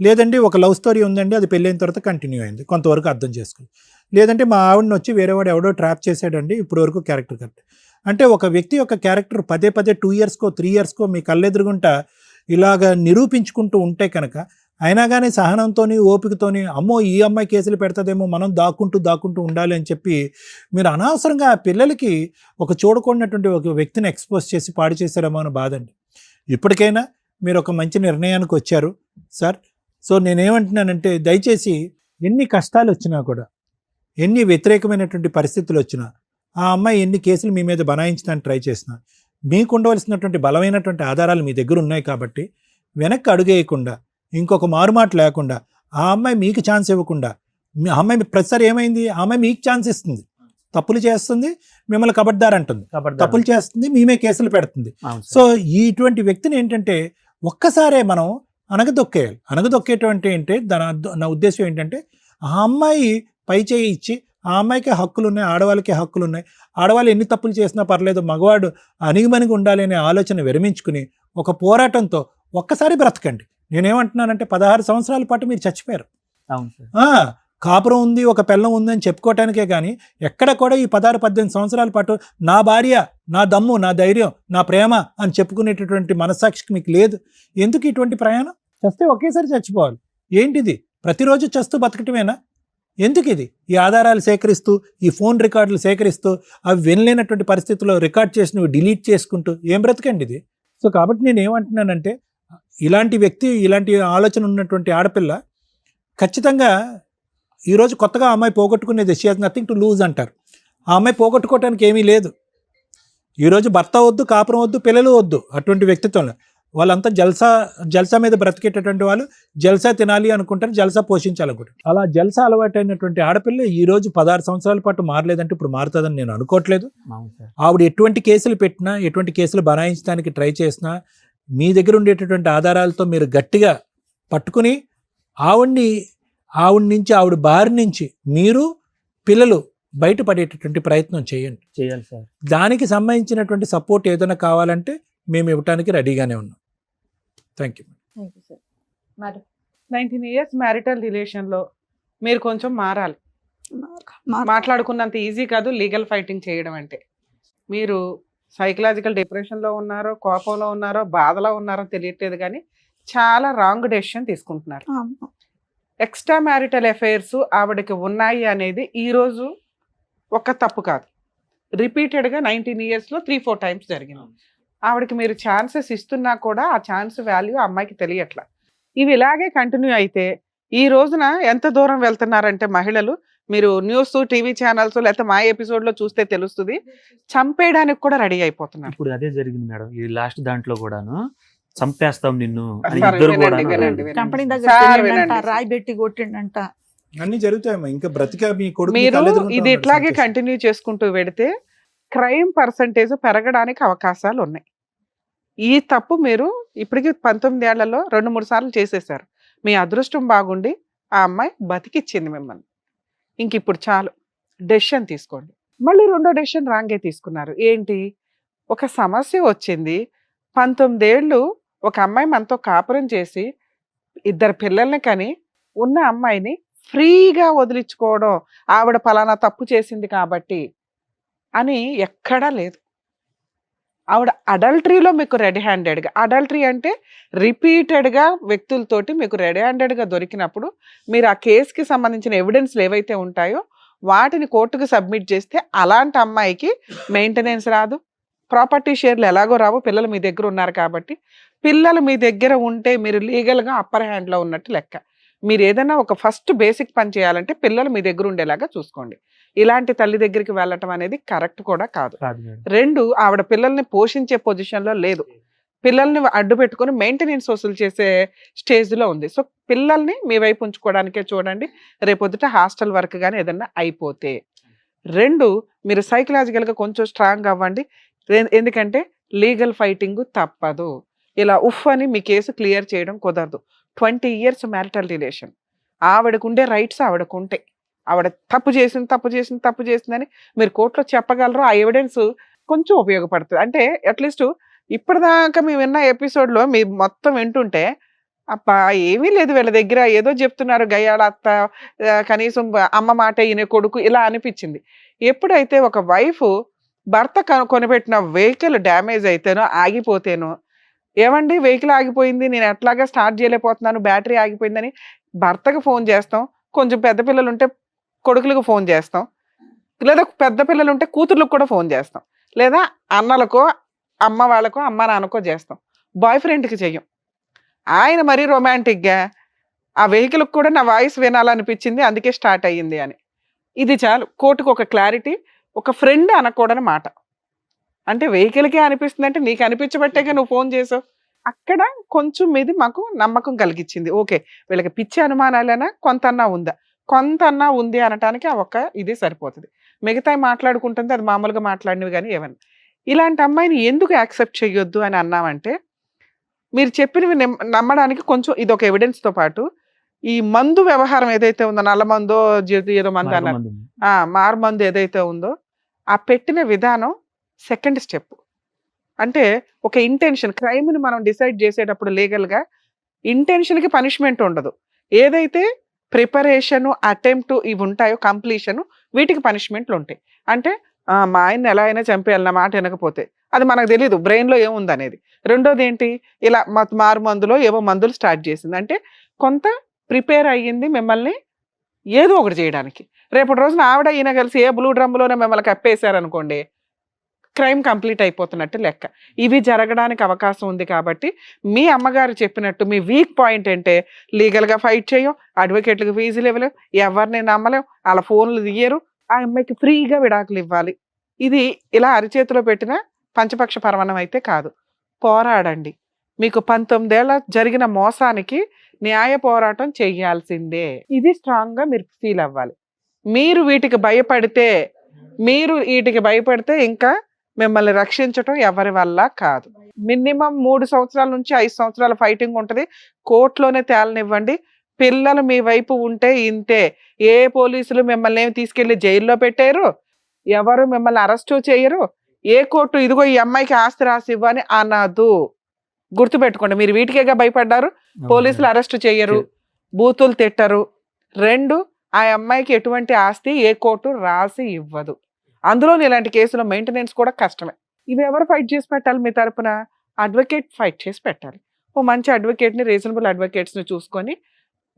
లేదండి ఒక లవ్ స్టోరీ ఉందండి, అది పెళ్ళైన తర్వాత కంటిన్యూ అయింది, కొంతవరకు అర్థం చేసుకుని. లేదంటే మా ఆవిడని వచ్చి వేరేవాడు ఎవడో ట్రాప్ చేశాడండి, ఇప్పుడు వరకు క్యారెక్టర్ కరెక్ట్. అంటే ఒక వ్యక్తి యొక్క క్యారెక్టర్ పదే 2 yearsకో 3 yearsకో మీ కళ్ళెదురుగుంటా ఇలాగ నిరూపించుకుంటూ ఉంటే కనుక, అయినా కానీ సహనంతోని, ఓపికతోని, అమ్మో ఈ అమ్మాయి కేసులు పెడతదేమో, మనం దాక్కుంటూ ఉండాలి అని చెప్పి మీరు అనవసరంగా ఆ పిల్లలకి ఒక చూడకూడనటువంటి ఒక వ్యక్తిని ఎక్స్పోజ్ చేసి పాడు చేశారేమో అని బాధండి. ఇప్పటికైనా మీరు ఒక మంచి నిర్ణయానికి వచ్చారు సార్. సో నేనేమంటున్నానంటే, దయచేసి ఎన్ని కష్టాలు వచ్చినా కూడా, ఎన్ని వ్యతిరేకమైనటువంటి పరిస్థితులు వచ్చినా, ఆ అమ్మాయి ఎన్ని కేసులు మీ మీద బనాయించడానికి ట్రై చేసినా, మీకు ఉండవలసినటువంటి బలమైనటువంటి ఆధారాలు మీ దగ్గర ఉన్నాయి కాబట్టి వెనక్కి అడుగేయకుండా, ఇంకొక మారుమాట లేకుండా, ఆ అమ్మాయి మీకు ఛాన్స్ ఇవ్వకుండా, ఆ అమ్మాయి ప్రతిసారి ఏమైంది, ఆ అమ్మాయి మీకు ఛాన్స్ ఇస్తుంది, తప్పులు చేస్తుంది, మిమ్మల్ని కబడ్దార్ అంటుంది, తప్పులు చేస్తుంది, మేమే కేసులు పెడుతుంది. సో ఇటువంటి వ్యక్తిని ఏంటంటే ఒక్కసారే మనం అనగదొక్కేయాలి. అనగదొక్కేటువంటి అంటే నా ఉద్దేశం ఏంటంటే, ఆ అమ్మాయి పై చేయి ఇచ్చి ఆ అమ్మాయికి హక్కులు ఉన్నాయి, ఆడవాళ్ళకి హక్కులు ఉన్నాయి. ఆడవాళ్ళు ఎన్ని తప్పులు చేసినా పర్లేదు, మగవాడు అణిగిమణిగి ఉండాలి అనే ఆలోచన విరమించుకుని ఒక పోరాటంతో ఒక్కసారి బ్రతకండి. నేనేమంటున్నానంటే 16 సంవత్సరాల పాటు మీరు చచ్చిపోయారు. అవును సార్. కాపురం ఉంది, ఒక పిల్లం ఉంది అని చెప్పుకోవటానికే కానీ ఎక్కడ కూడా ఈ 16-18 సంవత్సరాల పాటు నా భార్య, నా దమ్ము, నా ధైర్యం, నా ప్రేమ అని చెప్పుకునేటటువంటి మనస్సాక్షికి మీకు లేదు. ఎందుకు ఇటువంటి ప్రయాణం? చస్తే ఒకేసారి చచ్చిపోవాలి. ఏంటిది? ప్రతిరోజు చస్తూ బతకటమేనా? ఎందుకు ఇది? ఈ ఆధారాలు సేకరిస్తూ, ఈ ఫోన్ రికార్డులు సేకరిస్తూ, అవి వినలేనటువంటి పరిస్థితుల్లో రికార్డ్ చేసినవి డిలీట్ చేసుకుంటూ ఏం బ్రతకండి ఇది? సో కాబట్టి నేను ఏమంటున్నానంటే, ఇలాంటి వ్యక్తి, ఇలాంటి ఆలోచన ఉన్నటువంటి ఆడపిల్ల ఖచ్చితంగా ఈరోజు కొత్తగా ఆ అమ్మాయి పోగొట్టుకునేది she has nothing to lose అంటారు. ఆ అమ్మాయి పోగొట్టుకోవడానికి ఏమీ లేదు. ఈరోజు భర్త వద్దు, కాపురం వద్దు, పిల్లలు వద్దు, అటువంటి వ్యక్తిత్వంలో వాళ్ళంతా జల్సా మీద బ్రతికేటటువంటి వాళ్ళు జల్సా తినాలి అనుకుంటారు, జల్సా పోషించాలనుకుంటారు. అలా జల్సా అలవాటైనటువంటి ఆడపిల్ల ఈరోజు 16 సంవత్సరాల పాటు మారలేదంటే ఇప్పుడు మారుతుందని నేను అనుకోవట్లేదు. ఆవిడ ఎటువంటి కేసులు పెట్టినా, ఎటువంటి కేసులు బనాయించడానికి ట్రై చేసినా మీ దగ్గర ఉండేటటువంటి ఆధారాలతో మీరు గట్టిగా పట్టుకుని ఆవిడ నుంచి, ఆవిడ బారి నుంచి మీరు పిల్లలు బయటపడేటటువంటి ప్రయత్నం చేయాలి సార్. దానికి సంబంధించినటువంటి సపోర్ట్ ఏదైనా కావాలంటే మేము ఇవ్వడానికి రెడీగానే ఉన్నాం. Thank you. 19 years మ్యారిటల్ రిలేషన్లో మీరు కొంచెం మారాలి. మాట్లాడుకున్నంత ఈజీ కాదు లీగల్ ఫైటింగ్ చేయడం అంటే. మీరు సైకలాజికల్ డిప్రెషన్లో ఉన్నారో, కోపంలో ఉన్నారో, బాధలో ఉన్నారో తెలియట్లేదు, కానీ చాలా రాంగ్ డెసిషన్ తీసుకుంటున్నారు. ఎక్స్ట్రా మ్యారిటల్ అఫైర్స్ ఆవిడకి ఉన్నాయి అనేది ఈరోజు ఒక తప్పు కాదు. రిపీటెడ్గా 19 yearsలో 3-4 times జరిగింది. ఆవిడకి మీరు ఛాన్సెస్ ఇస్తున్నా కూడా ఆ ఛాన్స్ వాల్యూ అమ్మాయికి తెలియట్లా. ఇవి ఇలాగే కంటిన్యూ అయితే ఈ రోజున ఎంత దూరం వెళ్తున్నారంటే మహిళలు, మీరు న్యూస్, టీవీ ఛానల్స్ లేకపోతే మా ఎపిసోడ్లో చూస్తే తెలుస్తుంది, చంపేయడానికి కూడా రెడీ అయిపోతున్నారు. ఇప్పుడు అదే జరిగింది మేడం. ఈ లాస్ట్ దాంట్లో కూడాను చంపేస్తాం నిన్ను అని ఇద్దరు కూడా కంపెనీ దగ్గర రాయి పెట్టి కొట్టిండంట. అన్ని జరుగుతాయమ్మా. ఇంకా బ్రతిక మీ కొడుకు మీరు ఇది ఇట్లాగే కంటిన్యూ చేసుకుంటూ పెడితే క్రైమ్ పర్సంటేజ్ పెరగడానికి అవకాశాలు ఉన్నాయి. ఈ తప్పు మీరు ఇప్పటికి 19 ఏళ్లలో 2-3 సార్లు చేసేసారు. మీ అదృష్టం బాగుండి ఆ అమ్మాయి బతికిచ్చింది మిమ్మల్ని. ఇంక ఇప్పుడు చాలు, డెసిషన్ తీసుకోండి. మళ్ళీ రెండో డెసిషన్ రాంగే తీసుకున్నారు. ఏంటి? ఒక సమస్య వచ్చింది, 19 ఏళ్ళు ఒక అమ్మాయి మనతో కాపురం చేసి 2 పిల్లల్ని కని ఉన్న అమ్మాయిని ఫ్రీగా వదిలించుకోవడం, ఆవిడ పలానా తప్పు చేసింది కాబట్టి అని ఎక్కడా లేదు. ఆవిడ అడల్టరీలో మీకు రెడీ హ్యాండెడ్గా, అడల్టరీ అంటే రిపీటెడ్గా వ్యక్తులతోటి మీకు రెడీ హ్యాండెడ్గా దొరికినప్పుడు మీరు ఆ కేసుకి సంబంధించిన ఎవిడెన్స్లు ఏవైతే ఉంటాయో వాటిని కోర్టుకు సబ్మిట్ చేస్తే అలాంటి అమ్మాయికి మెయింటెనెన్స్ రాదు, ప్రాపర్టీ షేర్లు ఎలాగో రావు. పిల్లలు మీ దగ్గర ఉన్నారు కాబట్టి, పిల్లలు మీ దగ్గర ఉంటే మీరు లీగల్గా అప్పర్ హ్యాండ్లో ఉన్నట్టు లెక్క. మీరు ఏదైనా ఒక ఫస్ట్ బేసిక్ పని చేయాలంటే పిల్లలు మీ దగ్గర ఉండేలాగా చూసుకోండి. ఇలాంటి తల్లి దగ్గరికి వెళ్ళటం అనేది కరెక్ట్ కూడా కాదు. 2, ఆవిడ పిల్లల్ని పోషించే పొజిషన్లో లేదు, పిల్లల్ని అడ్డు పెట్టుకొని మెయింటెనెన్స్ వసూలు చేసే స్టేజ్లో ఉంది. సో పిల్లల్ని మీ వైపు ఉంచుకోవడానికే చూడండి. రేపొద్దుట హాస్టల్ వర్క్ కానీ ఏదన్నా అయిపోతే. 2, మీరు సైకలాజికల్గా కొంచెం స్ట్రాంగ్ అవ్వండి. ఎందుకంటే లీగల్ ఫైటింగ్ తప్పదు. ఇలా ఉఫ్ అని మీ కేసు క్లియర్ చేయడం కుదరదు. 20 years మ్యారిటల్ రిలేషన్, ఆవిడకుండే రైట్స్ ఆవిడకు ఉంటాయి. ఆవిడ తప్పు చేసిందని మీరు కోర్టులో చెప్పగలరు. ఆ ఎవిడెన్స్ కొంచెం ఉపయోగపడుతుంది. అంటే అట్లీస్ట్ ఇప్పటిదాకా మేము విన్న ఎపిసోడ్లో మీరు మొత్తం వింటుంటే అబ్బా ఏమీ లేదు వీళ్ళ దగ్గర, ఏదో చెప్తున్నారు గయ్యాళ అత్త, కనీసం అమ్మ మాట ఈయన కొడుకు, ఇలా అనిపించింది. ఎప్పుడైతే ఒక వైఫ్ భర్త కొనిపెట్టిన వెహికల్ డ్యామేజ్ అయితేనో ఆగిపోతేనో, ఏమండి వెహికల్ ఆగిపోయింది, నేను ఎట్లాగా స్టార్ట్ చేయలేకపోతున్నాను, బ్యాటరీ ఆగిపోయిందని భర్తకు ఫోన్ చేస్తాం. కొంచెం పెద్ద పిల్లలు ఉంటే కొడుకులకు ఫోన్ చేస్తాం, లేదా పెద్ద పిల్లలు ఉంటే కూతుర్లకు కూడా ఫోన్ చేస్తాం, లేదా అన్నలకో అమ్మ వాళ్ళకో అమ్మ నాన్నకో చేస్తాం. బాయ్ ఫ్రెండ్కి చెయ్యం. ఆయన మరీ రొమాంటిక్గా ఆ వెహికల్కి కూడా నా వాయిస్ వినాలనిపించింది అందుకే స్టార్ట్ అయ్యింది అని. ఇది చాలు కోర్టుకు ఒక క్లారిటీ. ఒక ఫ్రెండ్ అనకూడని మాట. అంటే వెహికల్కే అనిపిస్తుంది అంటే నీకు అనిపించబట్టేగా నువ్వు ఫోన్ చేసావు. అక్కడ కొంచెం మీది మాకు నమ్మకం కలిగించింది. ఓకే వీళ్ళకి పిచ్చి అనుమానాలైనా కొంతన్నా ఉంది అనటానికి ఆ ఒక్క ఇది సరిపోతుంది. మిగతా మాట్లాడుకుంటుంది అది మామూలుగా మాట్లాడినవి కానీ ఏమన్నా. ఇలాంటి అమ్మాయిని ఎందుకు యాక్సెప్ట్ చేయొద్దు అని అన్నామంటే, మీరు చెప్పినవి నమ్మడానికి కొంచెం ఇది ఒక ఎవిడెన్స్తో పాటు ఈ మందు వ్యవహారం ఏదైతే ఉందో, నల్ల మందో ఏదో మందు అన్నారు, మందు. మారు మందు ఏదైతే ఉందో, ఆ పెట్టిన విధానం సెకండ్ స్టెప్. అంటే ఒక ఇంటెన్షన్, క్రైమ్ని మనం డిసైడ్ చేసేటప్పుడు లీగల్గా ఇంటెన్షన్కి పనిష్మెంట్ ఉండదు. ఏదైతే ప్రిపరేషను, అటెంప్ట్ ఇవి ఉంటాయో, కంప్లీషను, వీటికి పనిష్మెంట్లు ఉంటాయి. అంటే మా ఆయన్ని ఎలా అయినా చంపేయాలి నా మాట వినకపోతే, అది మనకు తెలియదు బ్రెయిన్లో ఏముంది అనేది. రెండోది ఏంటి, ఇలా మారు మందులో ఏవో మందులు స్టార్ట్ చేసింది అంటే కొంత ప్రిపేర్ అయ్యింది మిమ్మల్ని ఏదో ఒకటి చేయడానికి. రేపటి రోజున ఆవిడ ఈయన కలిసి ఏ బ్లూ డ్రమ్లోనే మిమ్మల్ని కప్పేశారనుకోండి, క్రైమ్ కంప్లీట్ అయిపోతున్నట్టు లెక్క. ఇవి జరగడానికి అవకాశం ఉంది. కాబట్టి మీ అమ్మగారు చెప్పినట్టు మీ వీక్ పాయింట్ అంటే లీగల్గా ఫైట్ చేయం, అడ్వకేట్లకు ఫీజులు ఇవ్వలేం, ఎవరిని నమ్మలేం, వాళ్ళ ఫోన్లు తీయరు, ఆ అమ్మాయికి ఫ్రీగా విడాకులు ఇవ్వాలి. ఇది ఇలా అరిచేతిలో పెట్టిన పంచపక్ష పరమాణం అయితే కాదు. పోరాడండి. మీకు 19 ఏళ్ళ జరిగిన మోసానికి న్యాయ పోరాటం చెయ్యాల్సిందే. ఇది స్ట్రాంగ్గా మీరు ఫీల్ అవ్వాలి. మీరు వీటికి భయపడితే ఇంకా మిమ్మల్ని రక్షించటం ఎవరి వల్ల కాదు. మినిమం 3 సంవత్సరాల నుంచి 5 సంవత్సరాల ఫైటింగ్ ఉంటుంది. కోర్టులోనే తేలనివ్వండి. పిల్లలు మీ వైపు ఉంటే ఇంతే. ఏ పోలీసులు మిమ్మల్ని ఏమి తీసుకెళ్లి జైల్లో పెట్టారు, ఎవరు మిమ్మల్ని అరెస్టు చేయరు, ఏ కోర్టు ఇదిగో ఈ అమ్మాయికి ఆస్తి రాసి ఇవ్వని అనదు. గుర్తుపెట్టుకోండి. మీరు వీటికేగా భయపడ్డారు. పోలీసులు అరెస్టు చేయరు, బూతులు తిట్టరు. 2, ఆ అమ్మాయికి ఎటువంటి ఆస్తి ఏ కోర్టు రాసి ఇవ్వదు. అందులో ఇలాంటి కేసులో మెయింటెనెన్స్ కూడా కష్టమే. ఇవి ఎవరు ఫైట్ చేసి పెట్టాలి మీ తరపున? అడ్వకేట్ ఫైట్ చేసి పెట్టాలి. ఓ మంచి అడ్వకేట్ని, రీజనబుల్ అడ్వకేట్స్ని చూసుకొని,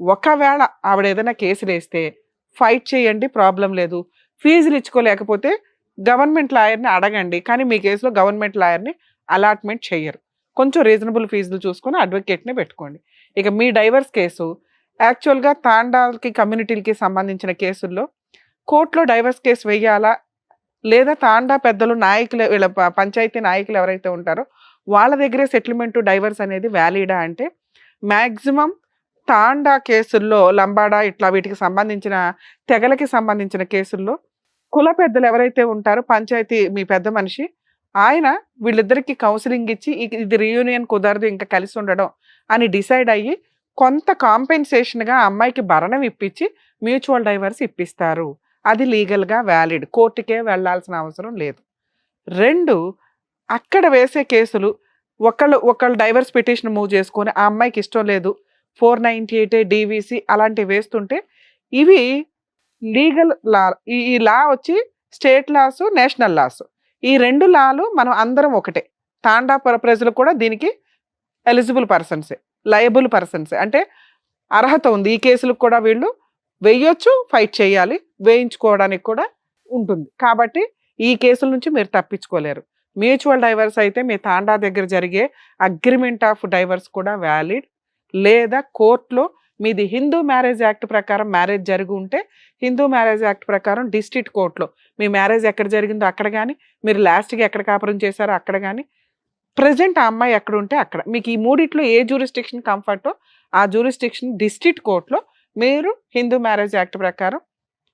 ఒకవేళ ఆవిడ ఏదైనా కేసులు వేస్తే ఫైట్ చేయండి, ప్రాబ్లం లేదు. ఫీజులు ఇచ్చుకోలేకపోతే గవర్నమెంట్ లాయర్ని అడగండి. కానీ మీ కేసులో గవర్నమెంట్ లాయర్ని అలాట్మెంట్ చేయరు. కొంచెం రీజనబుల్ ఫీజులు చూసుకొని అడ్వకేట్ని పెట్టుకోండి. ఇక మీ డైవర్స్ కేసు యాక్చువల్గా తాండాలకి, కమ్యూనిటీలకి సంబంధించిన కేసుల్లో కోర్టులో డైవర్స్ కేసు వేయాలా, లేదా తాండా పెద్దలు, నాయకులు, వీళ్ళ పంచాయతీ నాయకులు ఎవరైతే ఉంటారో వాళ్ళ దగ్గరే సెటిల్మెంట్ డైవర్స్ అనేది వ్యాలిడా అంటే, మ్యాక్సిమం తాండా కేసుల్లో, లంబాడా ఇట్లా వీటికి సంబంధించిన తెగలకి సంబంధించిన కేసుల్లో కుల పెద్దలు ఎవరైతే ఉంటారో, పంచాయతీ మీ పెద్ద మనిషి, ఆయన వీళ్ళిద్దరికి కౌన్సిలింగ్ ఇచ్చి ఇది రీయూనియన్ కుదరదు ఇంకా కలిసి ఉండడం అని డిసైడ్ అయ్యి కొంత కాంపెన్సేషన్గా అమ్మాయికి భరణం ఇప్పించి మ్యూచువల్ డైవర్స్ ఇప్పిస్తారు. అది లీగల్గా వ్యాలిడ్. కోర్టుకే వెళ్ళాల్సిన అవసరం లేదు. 2, అక్కడ వేసే కేసులు ఒకళ్ళు డైవర్స్ పిటిషన్ మూవ్ చేసుకొని ఆ అమ్మాయికి ఇష్టం లేదు, 498 DVC అలాంటివి వేస్తుంటే, ఇవి లీగల్ లా. ఈ లా వచ్చి స్టేట్ లాస్, నేషనల్ లాస్. ఈ 2 లాలు మనం అందరం ఒకటే. తాండా ప్రజలు కూడా దీనికి ఎలిజిబుల్ పర్సన్సే, లయబుల్ పర్సన్సే. అంటే అర్హత ఉంది. ఈ కేసులకు కూడా వీళ్ళు వేయొచ్చు, ఫైట్ చేయాలి, వేయించుకోవడానికి కూడా ఉంటుంది. కాబట్టి ఈ కేసుల నుంచి మీరు తప్పించుకోలేరు. మ్యూచువల్ డైవర్స్ అయితే మీ తాండా దగ్గర జరిగే అగ్రిమెంట్ ఆఫ్ డైవర్స్ కూడా వ్యాలిడ్. లేదా కోర్టులో మీది హిందూ మ్యారేజ్ యాక్ట్ ప్రకారం మ్యారేజ్ జరిగి ఉంటే, హిందూ మ్యారేజ్ యాక్ట్ ప్రకారం డిస్ట్రిక్ట్ కోర్టులో మీ మ్యారేజ్ ఎక్కడ జరిగిందో అక్కడ కానీ, మీరు లాస్ట్గా ఎక్కడ కాపురం చేశారో అక్కడ కానీ, ప్రజెంట్ ఆ అమ్మాయి ఎక్కడ ఉంటే అక్కడ, మీకు ఈ మూడిట్లో ఏ జ్యూరిస్డిక్షన్ కంఫర్టో ఆ జ్యూరిస్డిక్షన్ డిస్ట్రిక్ట్ కోర్టులో మీరు హిందూ మ్యారేజ్ యాక్ట్ ప్రకారం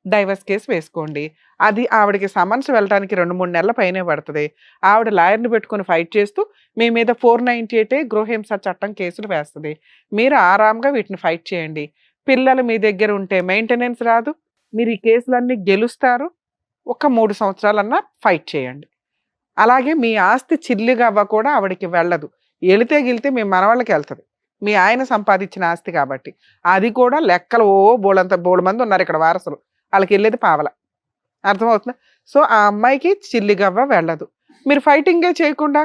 డైవర్స్ కేసు వేసుకోండి. అది ఆవిడకి సమన్స్ వెళ్ళడానికి 2-3 నెలల పైనే పడుతుంది. ఆవిడ లాయర్ని పెట్టుకుని ఫైట్ చేస్తూ మీ మీద 498 గృహహింస చట్టం కేసులు వేస్తుంది. మీరు ఆరాంగా వీటిని ఫైట్ చేయండి. పిల్లలు మీ దగ్గర ఉంటే మెయింటెనెన్స్ రాదు, మీరు ఈ కేసులన్నీ గెలుస్తారు. ఒక 3 సంవత్సరాలన్నా ఫైట్ చేయండి. అలాగే మీ ఆస్తి చిల్లిగవ్వ కూడా ఆవిడకి వెళ్ళదు. వెళితే మీ మనవాళ్ళకి వెళ్తుంది. మీ ఆయన సంపాదించిన ఆస్తి కాబట్టి అది కూడా లెక్కలు బోడు మంది ఉన్నారు ఇక్కడ వారసులు, వాళ్ళకి వెళ్ళేది పావల. అర్థమవుతుందా? సో ఆ అమ్మాయికి చిల్లిగవ్వ వెళ్ళదు. మీరు ఫైటింగే చేయకుండా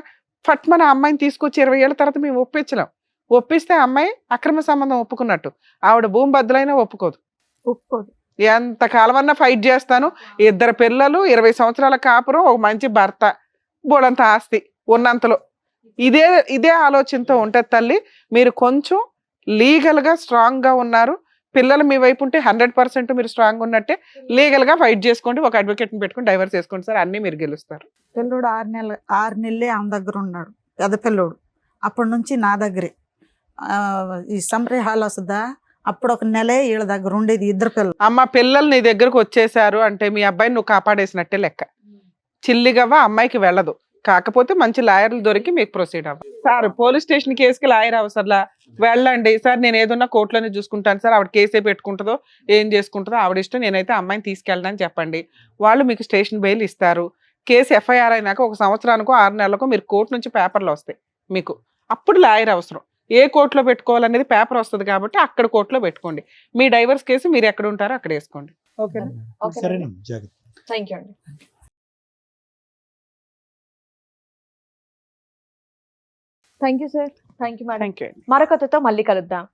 ఫట్మన అమ్మాయిని తీసుకొచ్చి 20 ఏళ్ళ తర్వాత మేము ఒప్పించలేం. ఒప్పిస్తే అమ్మాయి అక్రమ సంబంధం ఒప్పుకున్నట్టు. ఆవిడ భూమి బద్దలైనా ఒప్పుకోదు. ఎంత కాలమన్నా ఫైట్ చేస్తాను, 2 పిల్లలు, 20 సంవత్సరాల కాపురం, ఒక మంచి భర్త, బోడంత ఆస్తి ఉన్నంతలో. ఇదే ఆలోచనతో ఉంటుంది తల్లి. మీరు కొంచెం లీగల్గా స్ట్రాంగ్గా ఉన్నారు. పిల్లలు మీ వైపు ఉంటే 100% మీరు స్ట్రాంగ్ ఉన్నట్టే. లీగల్గా ఫైట్ చేసుకోండి, ఒక అడ్వకేట్ని పెట్టుకుని డైవర్స్ చేసుకోండి సార్, అన్నీ మీరు గెలుస్తారు. పిల్లోడు 6 నెలలే ఆమె దగ్గర ఉన్నాడు, పెద్ద పిల్లోడు. అప్పటి నుంచి నా దగ్గరే. ఈ సమ్మరీ హాల్ వస్తుందా, అప్పుడు 1 నెలే వీళ్ళ దగ్గర ఉండేది, 2 పిల్లలు. అమ్మ పిల్లలు నీ దగ్గరకు వచ్చేసారు అంటే మీ అబ్బాయిని నువ్వు కాపాడేసినట్టే లెక్క. చిల్లిగవ్వ అమ్మాయికి వెళ్ళదు. కాకపోతే మంచి లాయర్లు దొరికి మీకు ప్రొసీడ్ అవ్వాలి. సార్ పోలీస్ స్టేషన్ కేసుకి లాయర్ అవసరంలా, వెళ్ళండి సార్ నేను ఏదన్నా కోర్టులోనే చూసుకుంటాను సార్, ఆవిడ కేసే పెట్టుకుంటుందో ఏం చేసుకుంటుందో ఆవిడ ఇష్టం, నేనైతే అమ్మాయిని తీసుకెళ్ళడానికి చెప్పండి. వాళ్ళు మీకు స్టేషన్ బెయిల్ ఇస్తారు. కేసు ఎఫ్ఐఆర్ అయినాక 1 సంవత్సరానికో 6 నెలలకో మీరు కోర్టు నుంచి పేపర్లు వస్తాయి మీకు. అప్పుడు లాయర్ అవసరం. ఏ కోర్టులో పెట్టుకోవాలనేది పేపర్ వస్తుంది కాబట్టి అక్కడ కోర్టులో పెట్టుకోండి. మీ డైవర్స్ కేసు మీరు ఎక్కడ ఉంటారో అక్కడ వేసుకోండి. ఓకేనా? సరేనమ్మా, జాగ్రత్త. థ్యాంక్ యూ అండి. Thank you sir. Thank you madam. Thank you. మరొకతో మళ్ళీ కలుద్దాం.